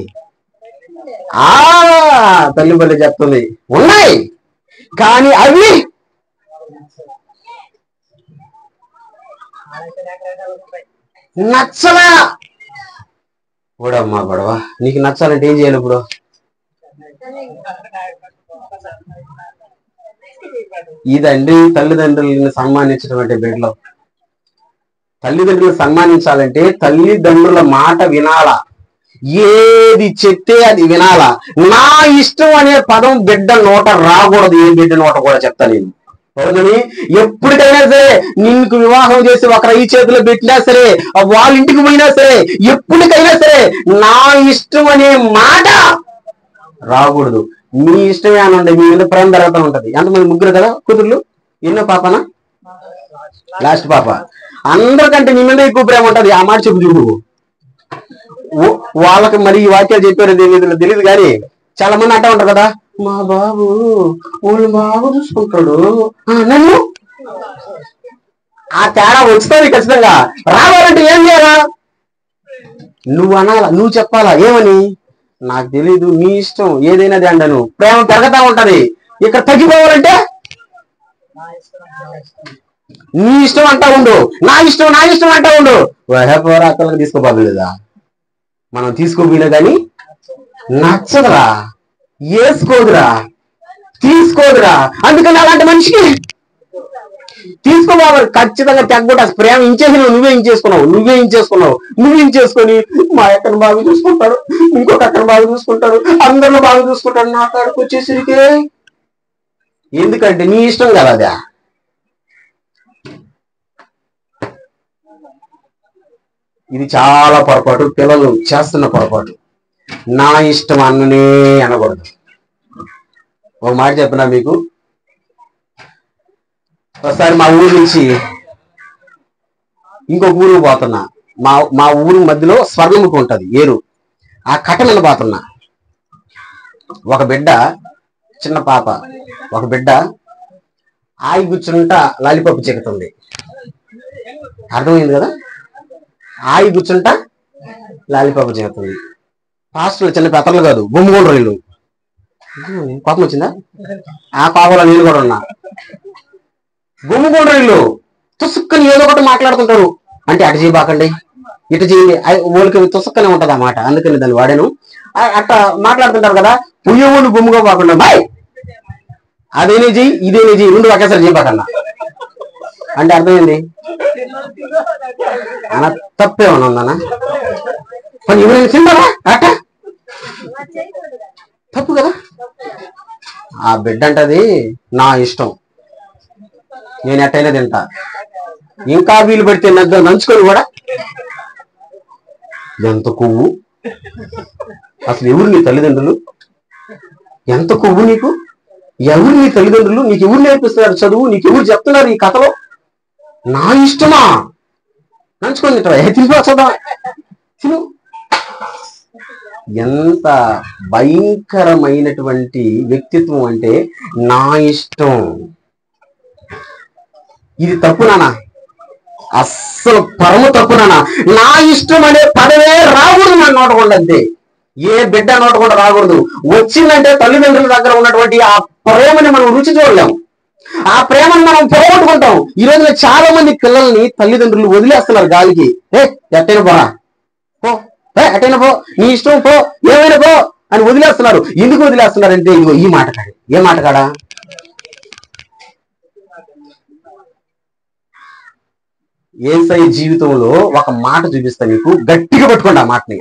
తల్లి బల్లి చెప్తుంది ఉన్నాయి, కానీ అవి నచ్చలా. గొడవమ్మా గొడవ, నీకు నచ్చాలంటే ఏం చేయాలి ఇప్పుడు? ఇదండి తల్లిదండ్రులను సన్మానించడం అంటే. బిడ్డలో తల్లిదండ్రులను సన్మానించాలంటే తల్లిదండ్రుల మాట వినాలా, ఏది చెప్తే అది వినాలా. నా ఇష్టం అనే పదం బిడ్డ నోట రాకూడదు, ఏ బిడ్డ నోట కూడా చెప్తా నేను. అవునని ఎప్పటికైనా సరే నిన్ను వివాహం చేసి ఒకరు ఈ చేతిలో పెట్టినా సరే, వాళ్ళ ఇంటికి పోయినా సరే, ఎప్పటికైనా సరే నా ఇష్టం అనే మాట రాకూడదు. మీ ఇష్టమే అని ఉండే, మీ మీద ప్రేమ జరుగుతూ ఉంటది. ఎంతమంది? ముగ్గురు కదా కూతుర్లు? ఎన్నో పాపనా? లాస్ట్ పాప. అందరికంటే నీ మీద ఎక్కువ ప్రేమ ఉంటది. ఆ మాట చెప్పు చూడు. వాళ్ళకి మరి ఈ వాక్యాలు చెప్పారు తెలియదు కానీ చాలా మంది అంటా ఉంటారు కదా, మా బాబు వాళ్ళు బాబు చూసుకుంటాడు నన్ను. ఆ తేడా వస్తుంది ఖచ్చితంగా. రావాలంటే ఏం చేయాలా? నువ్వు అనాలా, నువ్వు చెప్పాలా. ఏమని? నాకు తెలీదు, నీ ఇష్టం, ఏదైనా దండను. ప్రేమ పెరగతా ఉంటది. ఇక్కడ తగ్గిపోవాలంటే నీ ఇష్టం అంటా ఉండు, నా ఇష్టం నా ఇష్టం అంటా ఉండు. అక్కడికి తీసుకోబాగలేదా? మనం తీసుకోపోయినా కానీ నచ్చదురా, వేసుకోదురా, తీసుకోదురా. అందుకని అలాంటి మనిషికి తీసుకోబాబు ఖచ్చితంగా తగ్గొట్టు. ప్రేమ ఇంచేసి నువ్వే ఇంచేసుకొని మా అక్కను బాగా చూసుకుంటాడు, ఇంకొక అక్కను బాగా చూసుకుంటాడు, అందరిని బాగా చూసుకుంటాడు, నా కాడికి వచ్చేసరికి. ఎందుకంటే నీ ఇష్టం కదా అదా. ఇది చాలా పొరపాటు, పిల్లలు చేస్తున్న పొరపాటు. నా ఇష్టం అన్ననే అనకూడదు. ఒక మాట చెప్పినా మీకు, ఒకసారి మా ఊరు నుంచి ఇంకొక ఊరు పోతున్నా. మా ఊరు మధ్యలో స్వర్ణముఖి ఉంటది, ఏరు. ఆ కట్ట మీద పోతున్నా. ఒక బిడ్డ, చిన్న పాప, ఒక బిడ్డ ఆయి కూర్చుంటా లాలిపప్పు చెక్కుతుంది. అర్థమైంది కదా? ఆయి కూర్చుంటా లాలిపప్పు చెక్కుతుంది. పాస్టర్లు చిన్న పెద్దలు కాదు, గుమ్ముగోండ్రు వీళ్ళు. కోపం వచ్చిందా? ఆ కోపంలో నేను కూడా ఉన్నా. గుమ్ముగోండ్రు వీళ్ళు తుసుక్కని ఏదో ఒకటి మాట్లాడుతుంటారు. అంటే అటు చేయబాకండి, ఇటు చేయండి, ఊరికి తుసుక్కనే ఉంటది అన్నమాట. అందుకని దాన్ని వాడాను. అట్లా మాట్లాడుతుంటారు కదా. పుయ్యవుని గుమ్ముగా పోకుండా బాయ్ అదేనే చెయ్యి, ఇదేనే చెయ్యి, రెండు ఒకేసారి చేయబాకన్నా అంటే అర్థమైంది. అన్న తప్పేమన్నా ఉందన్నా? పని ఎవరైనా తింటారా అట్ట? తప్పు కదా. ఆ బిడ్డ అంటది నా ఇష్టం, నేను ఎట్టయినా తింటా. ఇంకా వీలు పెడితే నంచుకొని కూడా. ఎంత కొవ్వు అసలు! ఎవరు నీ తల్లిదండ్రులు? ఎంత కొవ్వు నీకు? ఎవరు నీ తల్లిదండ్రులు? నీకు ఎవరు నేర్పిస్తున్నారు చదువు? నీకు ఎవరు చెప్తున్నారు ఈ కథలో? నా ఇష్టమా? నంచుకొని తింటా తిను. ఎంత భయంకరమైనటువంటి వ్యక్తిత్వం అంటే నా ఇష్టం. ఇది తప్పు నానా, అస్సలు పరమ తప్పు నానా. నా ఇష్టం అనే పదవే రాకూడదు మన నోటకుండా. అంతే, ఏ బిడ్డ నోటకుండా రాకూడదు. వచ్చిందంటే తల్లిదండ్రుల దగ్గర ఉన్నటువంటి ఆ ప్రేమని మనం రుచి చూడలేము. ఆ ప్రేమను మనం పోగొట్టుకుంటాం. ఈ రోజున చాలా మంది పిల్లల్ని తల్లిదండ్రులు వదిలేస్తున్నారు గాలికి. ఎట్టైనా పోరా, పో, ఎట్టైనా పో, నీ ఇష్టం, పో, ఏమైనా పో అని వదిలేస్తున్నారు. ఎందుకు వదిలేస్తున్నారంటే ఇదిగో ఈ మాట కాడ. ఏ మాట కాడా? యేసయ్య జీవితంలో ఒక మాట చూపిస్తా నీకు, గట్టిగా పట్టుకోండి ఆ మాటని.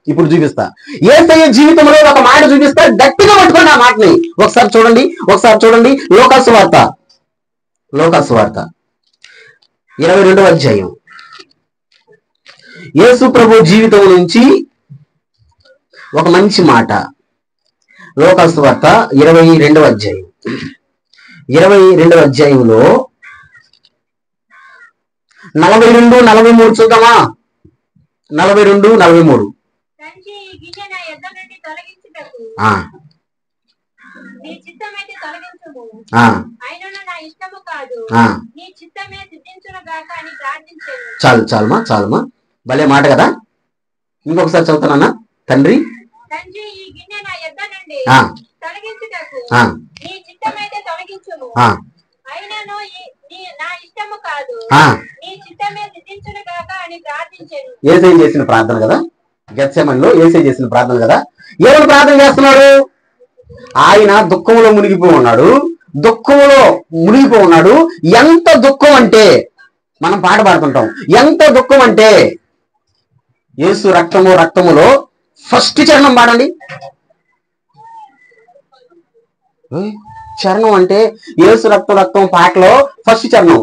ఇప్పుడు చూపిస్తా. యేసయ్య జీవితంలో ఒక మాట చూపిస్తా, గట్టిగా పట్టుకోండి ఆ మాటని. ఒకసారి చూడండి లోకాసు వార్త 22వ అధ్యాయం. యేసు ప్రభు జీవితం నుంచి ఒక మంచి మాట. లోకాసు వార్త 22వ అధ్యాయం. 22వ అధ్యాయంలో 42, 43 చూద్దామా? 42, 43. చాలుమా భలే మాట కదా. ఇంకొకసారి చదువుతానన్నా. తండ్రి యేసయ్య చేసిన ప్రార్థన కదా, గెత్సెమనీలో యేసయ్య చేసిన ప్రార్థన కదా. ఏమని ప్రార్థన చేస్తున్నాడు? ఆయన దుఃఖంలో మునిగిపోయి ఉన్నాడు. ఎంత దుఃఖం అంటే, మనం పాట పాడుతుంటాం, ఎంత దుఃఖం అంటే యేసు రక్తములో ఫస్ట్ చరణం పాడండి. చరణం అంటే యేసు రక్తం రక్తం పాటలో ఫస్ట్ చరణం.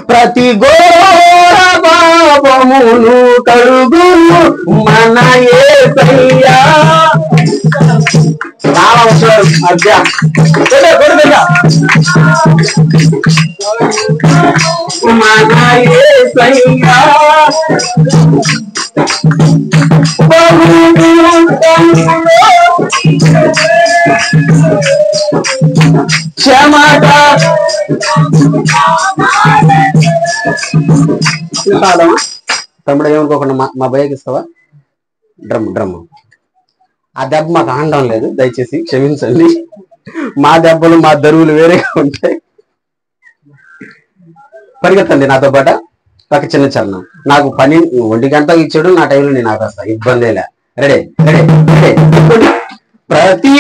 ప్రతి ఘోర పాపమును కడుగును మన యేసయ్యా. చాలా వచ్చారు మధ్య మన యేసయ్యా చెమట తమ్ముడు ఏమనుకోకుండా మా భయకి ఇస్తావా? డ్రమ్ ఆ దెబ్బ మాకు ఆడడం లేదు, దయచేసి క్షమించండి. మా దెబ్బలు మా దరువులు వేరేగా ఉంటాయి. పరిగెత్తండి నాతో పాట. ఒక చిన్న చరణం. నాకు 1 గంటలకు ఇచ్చాడు, నా టైంలో నేను ఆపేస్తా, ఇబ్బందేలే. Ready ready ready. ప్రతి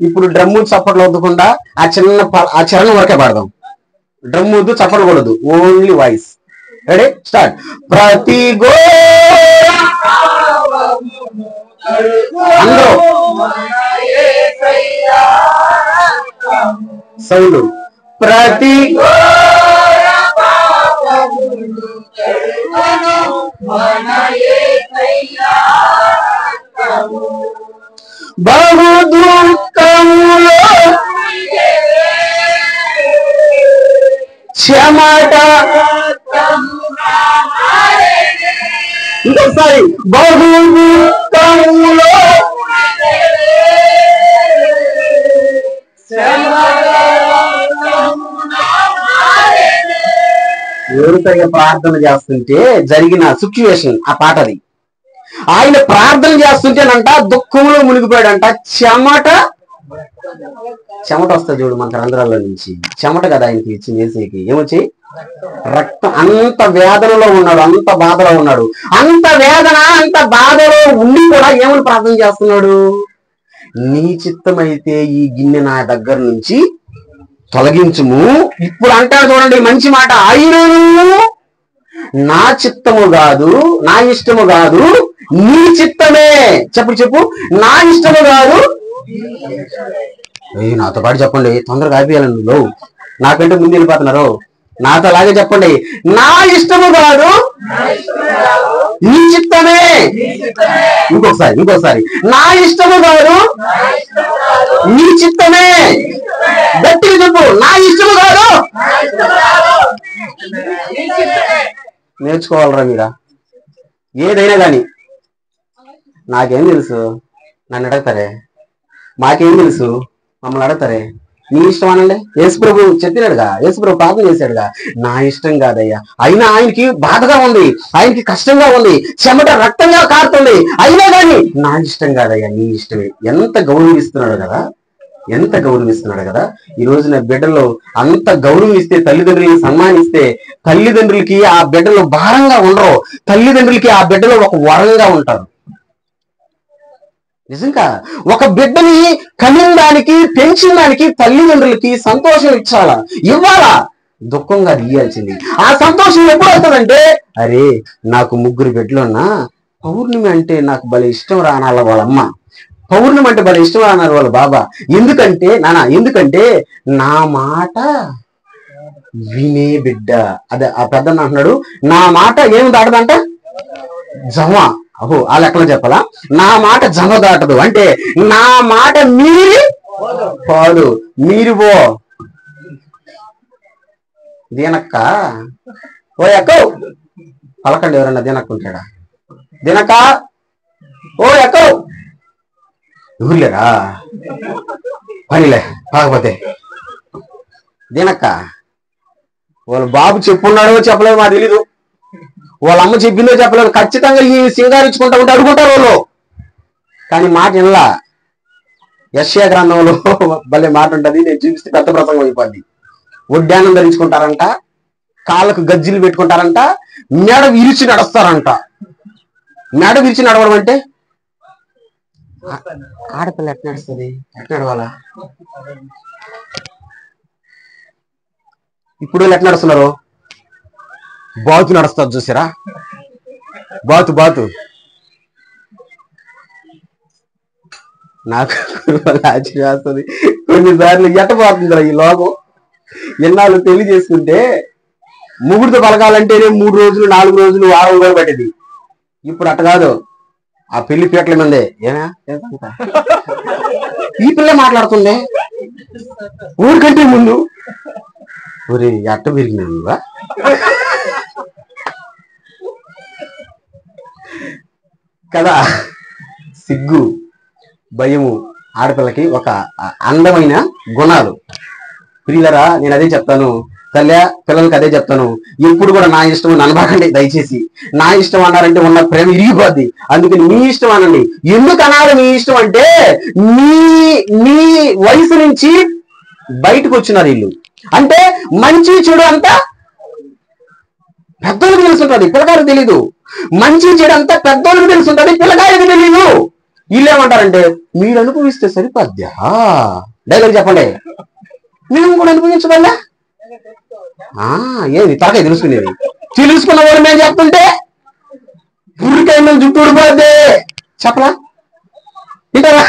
ఇప్పుడు డ్రమ్ము చప్పట్లు వద్దకుండా ఆ చరణం వరకే పాడదాం. డ్రమ్ వద్దు, చప్పట్లు కూడదు, ఓన్లీ వాయిస్. Ready start. ప్రతి అందరూ సౌండ్. ప్రతి బహు దుఃఖములో చెమట. ఇంకోసారి. బహు దుఃఖములో ఎవరిపైగా ప్రార్థన చేస్తుంటే జరిగిన సిచ్యువేషన్ ఆ పాటది. ఆయన ప్రార్థన చేస్తుంటేనంట దుఃఖంలో మునిగిపోయాడంట. చెమట వస్తుంది చూడు మన రంధ్రాల్లో నుంచి. చెమట కదా ఆయనకి ఇచ్చింది వేసేకి. ఏమొచ్చి రక్తం. అంత వేదనలో ఉన్నాడు, అంత బాధలో ఉన్నాడు. అంత వేదన అంత బాధలో ఉండి కూడా ఏమని ప్రార్థన చేస్తున్నాడు? నీ చిత్తమైతే ఈ గిన్నె నా దగ్గర నుంచి తొలగించుము. ఇప్పుడు అంటాడు చూడండి మంచి మాట. అయినను నా చిత్తము కాదు, నా ఇష్టము కాదు, నీ చిత్తమే. చెప్పు. నా ఇష్టము కాదు. నాతో పాటు చెప్పండి, తొందరగా ఆపేయాలండి. నువ్వు నాకంటే ముందు వెళ్ళిపోతున్నారు. నాతో అలాగే చెప్పండి. నా ఇష్టము కాదు, నీ చిత్తమే. ఇంకోసారి. నా ఇష్టము కాదు, నీ చిత్తమే. గట్టిగా చెప్పు. నా ఇష్టము కాదు. నేర్చుకోవాలరా మీరా ఏదైనా కానీ. నాకేం తెలుసు? నన్ను అడగతారే. మాకేం తెలుసు? మమ్మల్ని అడగతారే. నీ ఇష్టం అనండి. యేసుప్రభు చెప్పినాడుగా, యేసుప్రభు ప్రార్థన చేశాడుగా, నా ఇష్టం కాదయ్యా. అయినా ఆయనకి బాధగా ఉంది, ఆయనకి కష్టంగా ఉంది, చెమట రక్తంగా కారుతుంది. అయినా కానీ నా ఇష్టం కాదయ్యా, నీ ఇష్టమే. ఎంత గౌరవిస్తున్నాడు కదా. ఈ రోజున బిడ్డలు అంత గౌరవం ఇస్తే, తల్లిదండ్రులను సన్మానిస్తే, తల్లిదండ్రులకి ఆ బిడ్డలు భారంగా ఉండరు, తల్లిదండ్రులకి ఆ బిడ్డలు ఒక వరంగా ఉంటారు. నిజంగా ఒక బిడ్డని కనిన దానికి, పెంచిన దానికి తల్లిదండ్రులకి సంతోషం ఇవ్వాలా, దుఃఖంగా ఇయ్యాల్సింది. ఆ సంతోషం ఎప్పుడు వస్తుందంటే, అరే నాకు 3 బిడ్డలున్నా పౌర్ణమి అంటే నాకు భలే ఇష్టం రానాల వాళ్ళమ్మ, పౌర్ణమి అంటే భలే ఇష్టం రానాలి వాళ్ళ బాబా. ఎందుకంటే నా మాట వినే బిడ్డ. అదే ఆ పెద్దన్న అంటున్నాడు, నా మాట ఏమి దాటదంట? జమ. అహో ఆ లెక్కలో చెప్పాలా? నా మాట జమ దాటదు అంటే నా మాట మీరిపో. దీనక్క ఓ అక్క పలకండి. ఎవరన్నా దీనక్క ఉంటాడా? దీనక్క ఓ ఎక్కవు ఊర్లేరా పనిలే కాకపోతే దీనక్క వాళ్ళ బాబు చెప్పున్నాడో చెప్పలేదో మాకు తెలీదు, వాళ్ళ అమ్మ చెప్పిందో చెప్పలేదు, ఖచ్చితంగా ఈ సింగారించుకుంటా ఉంటే అడుగుంటారు వాళ్ళు. కానీ మాట వినలా. యెషయా గ్రంథంలో భలే మాట ఉంటుంది, నేను చూపిస్తే పెద్ద ప్రసంగం అయిపోద్ది. ఒడ్డానం ధరించుకుంటారంట, కాళ్ళకు గజ్జిలు పెట్టుకుంటారంట, మెడ విరిచి నడుస్తారంట. మెడ విరిచి నడవడం అంటే ఆడపిల్ల ఎట్లా నడుస్తుంది, ఎట్లా నడవాలా? ఇప్పుడు ఎట్లా నడుస్తున్నారు? బాతు నడుస్తారు చూసారా, బాతు బాతు. నాకు ఆశ్చర్యం వస్తుంది కొన్నిసార్లు, ఎట్టబోతుందిరా ఈ లోకం. ఎన్నాళ్ళు పెళ్లి చేసుకుంటే ముగ్గురితో పలకాలంటేనే 3 రోజులు 4 రోజులు వారం కూడా పట్టేది. ఇప్పుడు అట్ట కాదు, ఆ పెళ్లి పీటల మందే ఏనా ఈ పిల్లే మాట్లాడుతుండే ఊరికంటే ముందు. ఊరి ఎట్ట పెరిగినా కదా. సిగ్గు భయము ఆడపిల్లకి ఒక అందమైన గుణాలు. ప్రియులరా, నేను అదే చెప్తాను తల్లి, పిల్లలకి అదే చెప్తాను. ఎప్పుడు కూడా నా ఇష్టం అనబాకండి దయచేసి. నా ఇష్టం అన్నారంటే ఉన్న ప్రేమ ఇరిగిపోద్ది. అందుకని మీ ఇష్టం అనండి. ఎందుకు అనాలి మీ ఇష్టం అంటే, మీ వయసు నుంచి బయటకు వచ్చినారు వీళ్ళు. అంటే మంచి చెడు అంతా పెద్దోళ్ళకి తెలుసుంటది, పిల్లగారికి తెలీదు. మంచి చెడు అంతా పెద్దోళ్ళకి తెలుసుంటది, పిల్లగారికి తెలీదు. వీళ్ళేమంటారంటే మీరు అనుభవిస్తే సరిపోద్దా? డైలాగ్ చెప్పండి. మేము కూడా అనుభవించగలరా? ఏది తలకాయ తెలుసుకునేది? తెలుసుకున్న వాళ్ళు మేము చెప్తుంటే పురికాయ మేము జుట్టు ఊడిపోద్ది చెప్పలా? ఇంటారా?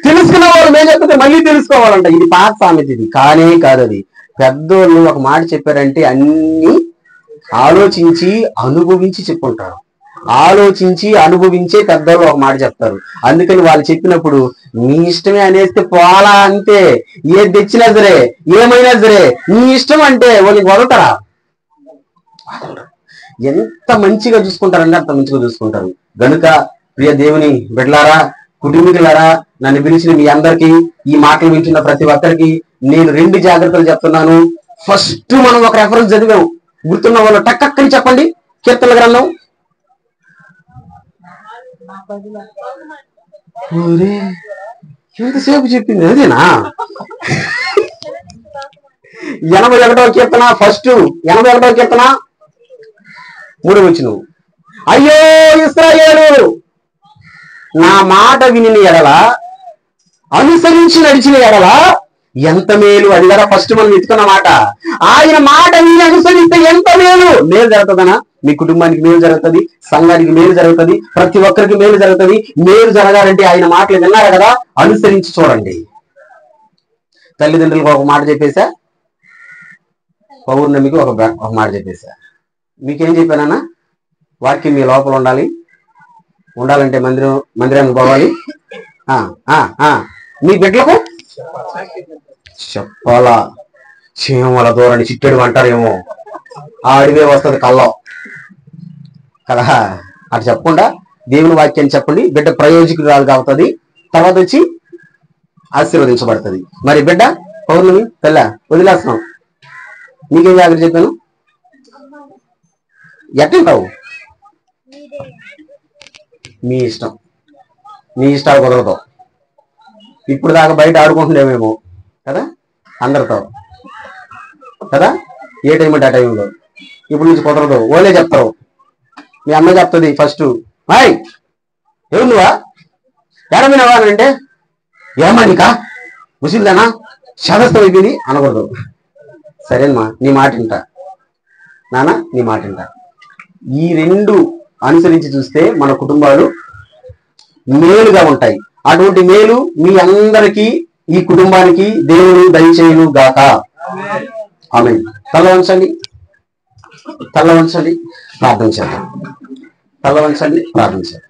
తెలుసుకున్న వాళ్ళు మేము చెప్తుంటే మళ్ళీ తెలుసుకోవాలంట. ఇది పాత సామెత, ఇది కానే కాదు. అది పెద్దోళ్ళు ఒక మాట చెప్పారంటే అన్ని ఆలోచించి అనుభవించి చెప్పుకుంటారు. ఆలోచించి అనుభవించే పెద్దోళ్ళు ఒక మాట చెప్తారు. అందుకని వాళ్ళు చెప్పినప్పుడు మీ ఇష్టమే అనేస్తే పోలా, అంతే. ఏది తెచ్చినా సరే, ఏమైనా సరే మీ ఇష్టం అంటే వాళ్ళకి వదలతారా? ఎంత మంచిగా చూసుకుంటారంటే అంత మంచిగా చూసుకుంటారు. గనుక ప్రియ దేవుని బిడ్డలారా, కుటుంబీకులారా, నన్ను పిలిచిన మీ అందరికీ, ఈ మాటలు వింటున్న ప్రతి ఒక్కరికి నేను 2 జాగ్రత్తలు చెప్తున్నాను. ఫస్ట్ మనం ఒక రెఫరెన్స్ చదివాం, గుర్తున్న వాళ్ళు టక్కని చెప్పండి. కీర్తనల గ్రంథం ఎంతసేపు చెప్పింది అదేనా? 81వ కీర్తన ఫస్ట్, 81వ కీర్తన 3వ వచనం. అయ్యో ఇశ్రాయేలు, నా మాట విని ఎడల, అనుసరించి నడిచిన ఎడల ఎంత మేలు. అది కదా ఫస్ట్ మనం ఎత్తుకున్న మాట. ఆయన మాట విని అనుసరిస్తే ఎంత మేలు. మేలు జరుగుతుందనా? మీ కుటుంబానికి మేలు జరుగుతుంది, సంఘానికి మేలు జరుగుతుంది, ప్రతి ఒక్కరికి మేలు జరుగుతుంది. మేలు జరగాలంటే ఆయన మాటలు విన్నారు కదా, అనుసరించి చూడండి. తల్లిదండ్రులకు ఒక మాట చెప్పేశా, పౌర్ణమికి ఒక మాట చెప్పేశా. మీకేం చెప్పానన్నా? వాక్యం మీ లోపల ఉండాలంటే మందిరానికి పోవాలి. మీ బిడ్డలకు చెప్పాలా? చీమల దూరని చిట్టెడు అంటారేమో, ఆడివే వస్తుంది కళ్ళం కదా. అటు చెప్పకుండా దేవుని వాక్యాన్ని చెప్పండి. బిడ్డ ప్రయోజకురాలు అవుతుంది, తర్వాత వచ్చి ఆశీర్వదించబడుతుంది. మరి బిడ్డ పౌర్ణమి తెల్ల వదిలేస్తున్నాం. నీకేం జాగ్రత్త చెప్పాను? ఎట్టింటావు? మీ ఇష్టం, మీ ఇష్టాలు కుదరదు. ఇప్పుడు దాకా బయట ఆడుకుంటున్నామేమో కదా అందరితో కదా, ఏ టైం అంటే ఆ టైంలో. ఇప్పుడు నుంచి కుదరదు. ఓలే చెప్తారు, మీ అమ్మ చెప్తుంది ఫస్ట్, హాయ్ ఎవరు నువ్వా, ఏడమినవా అని అంటే, ఏమా నీకా ముసిల్దానా శాదస్తం అయిపోయింది అనకూడదు. సరేనమ్మా నీ మాట వింటా, నాన్న నీ మాట వింటా. ఈ 2 అనుసరించి చూస్తే మన కుటుంబాలు మేలుగా ఉంటాయి. అటువంటి మేలు మీ అందరికీ, ఈ కుటుంబానికి దేవుడు దయచేయును గాక. ఆమేన్. తల వంచండి, ప్రార్థన చేద్దాం. తల వంచండి, ప్రార్థన చేద్దాం.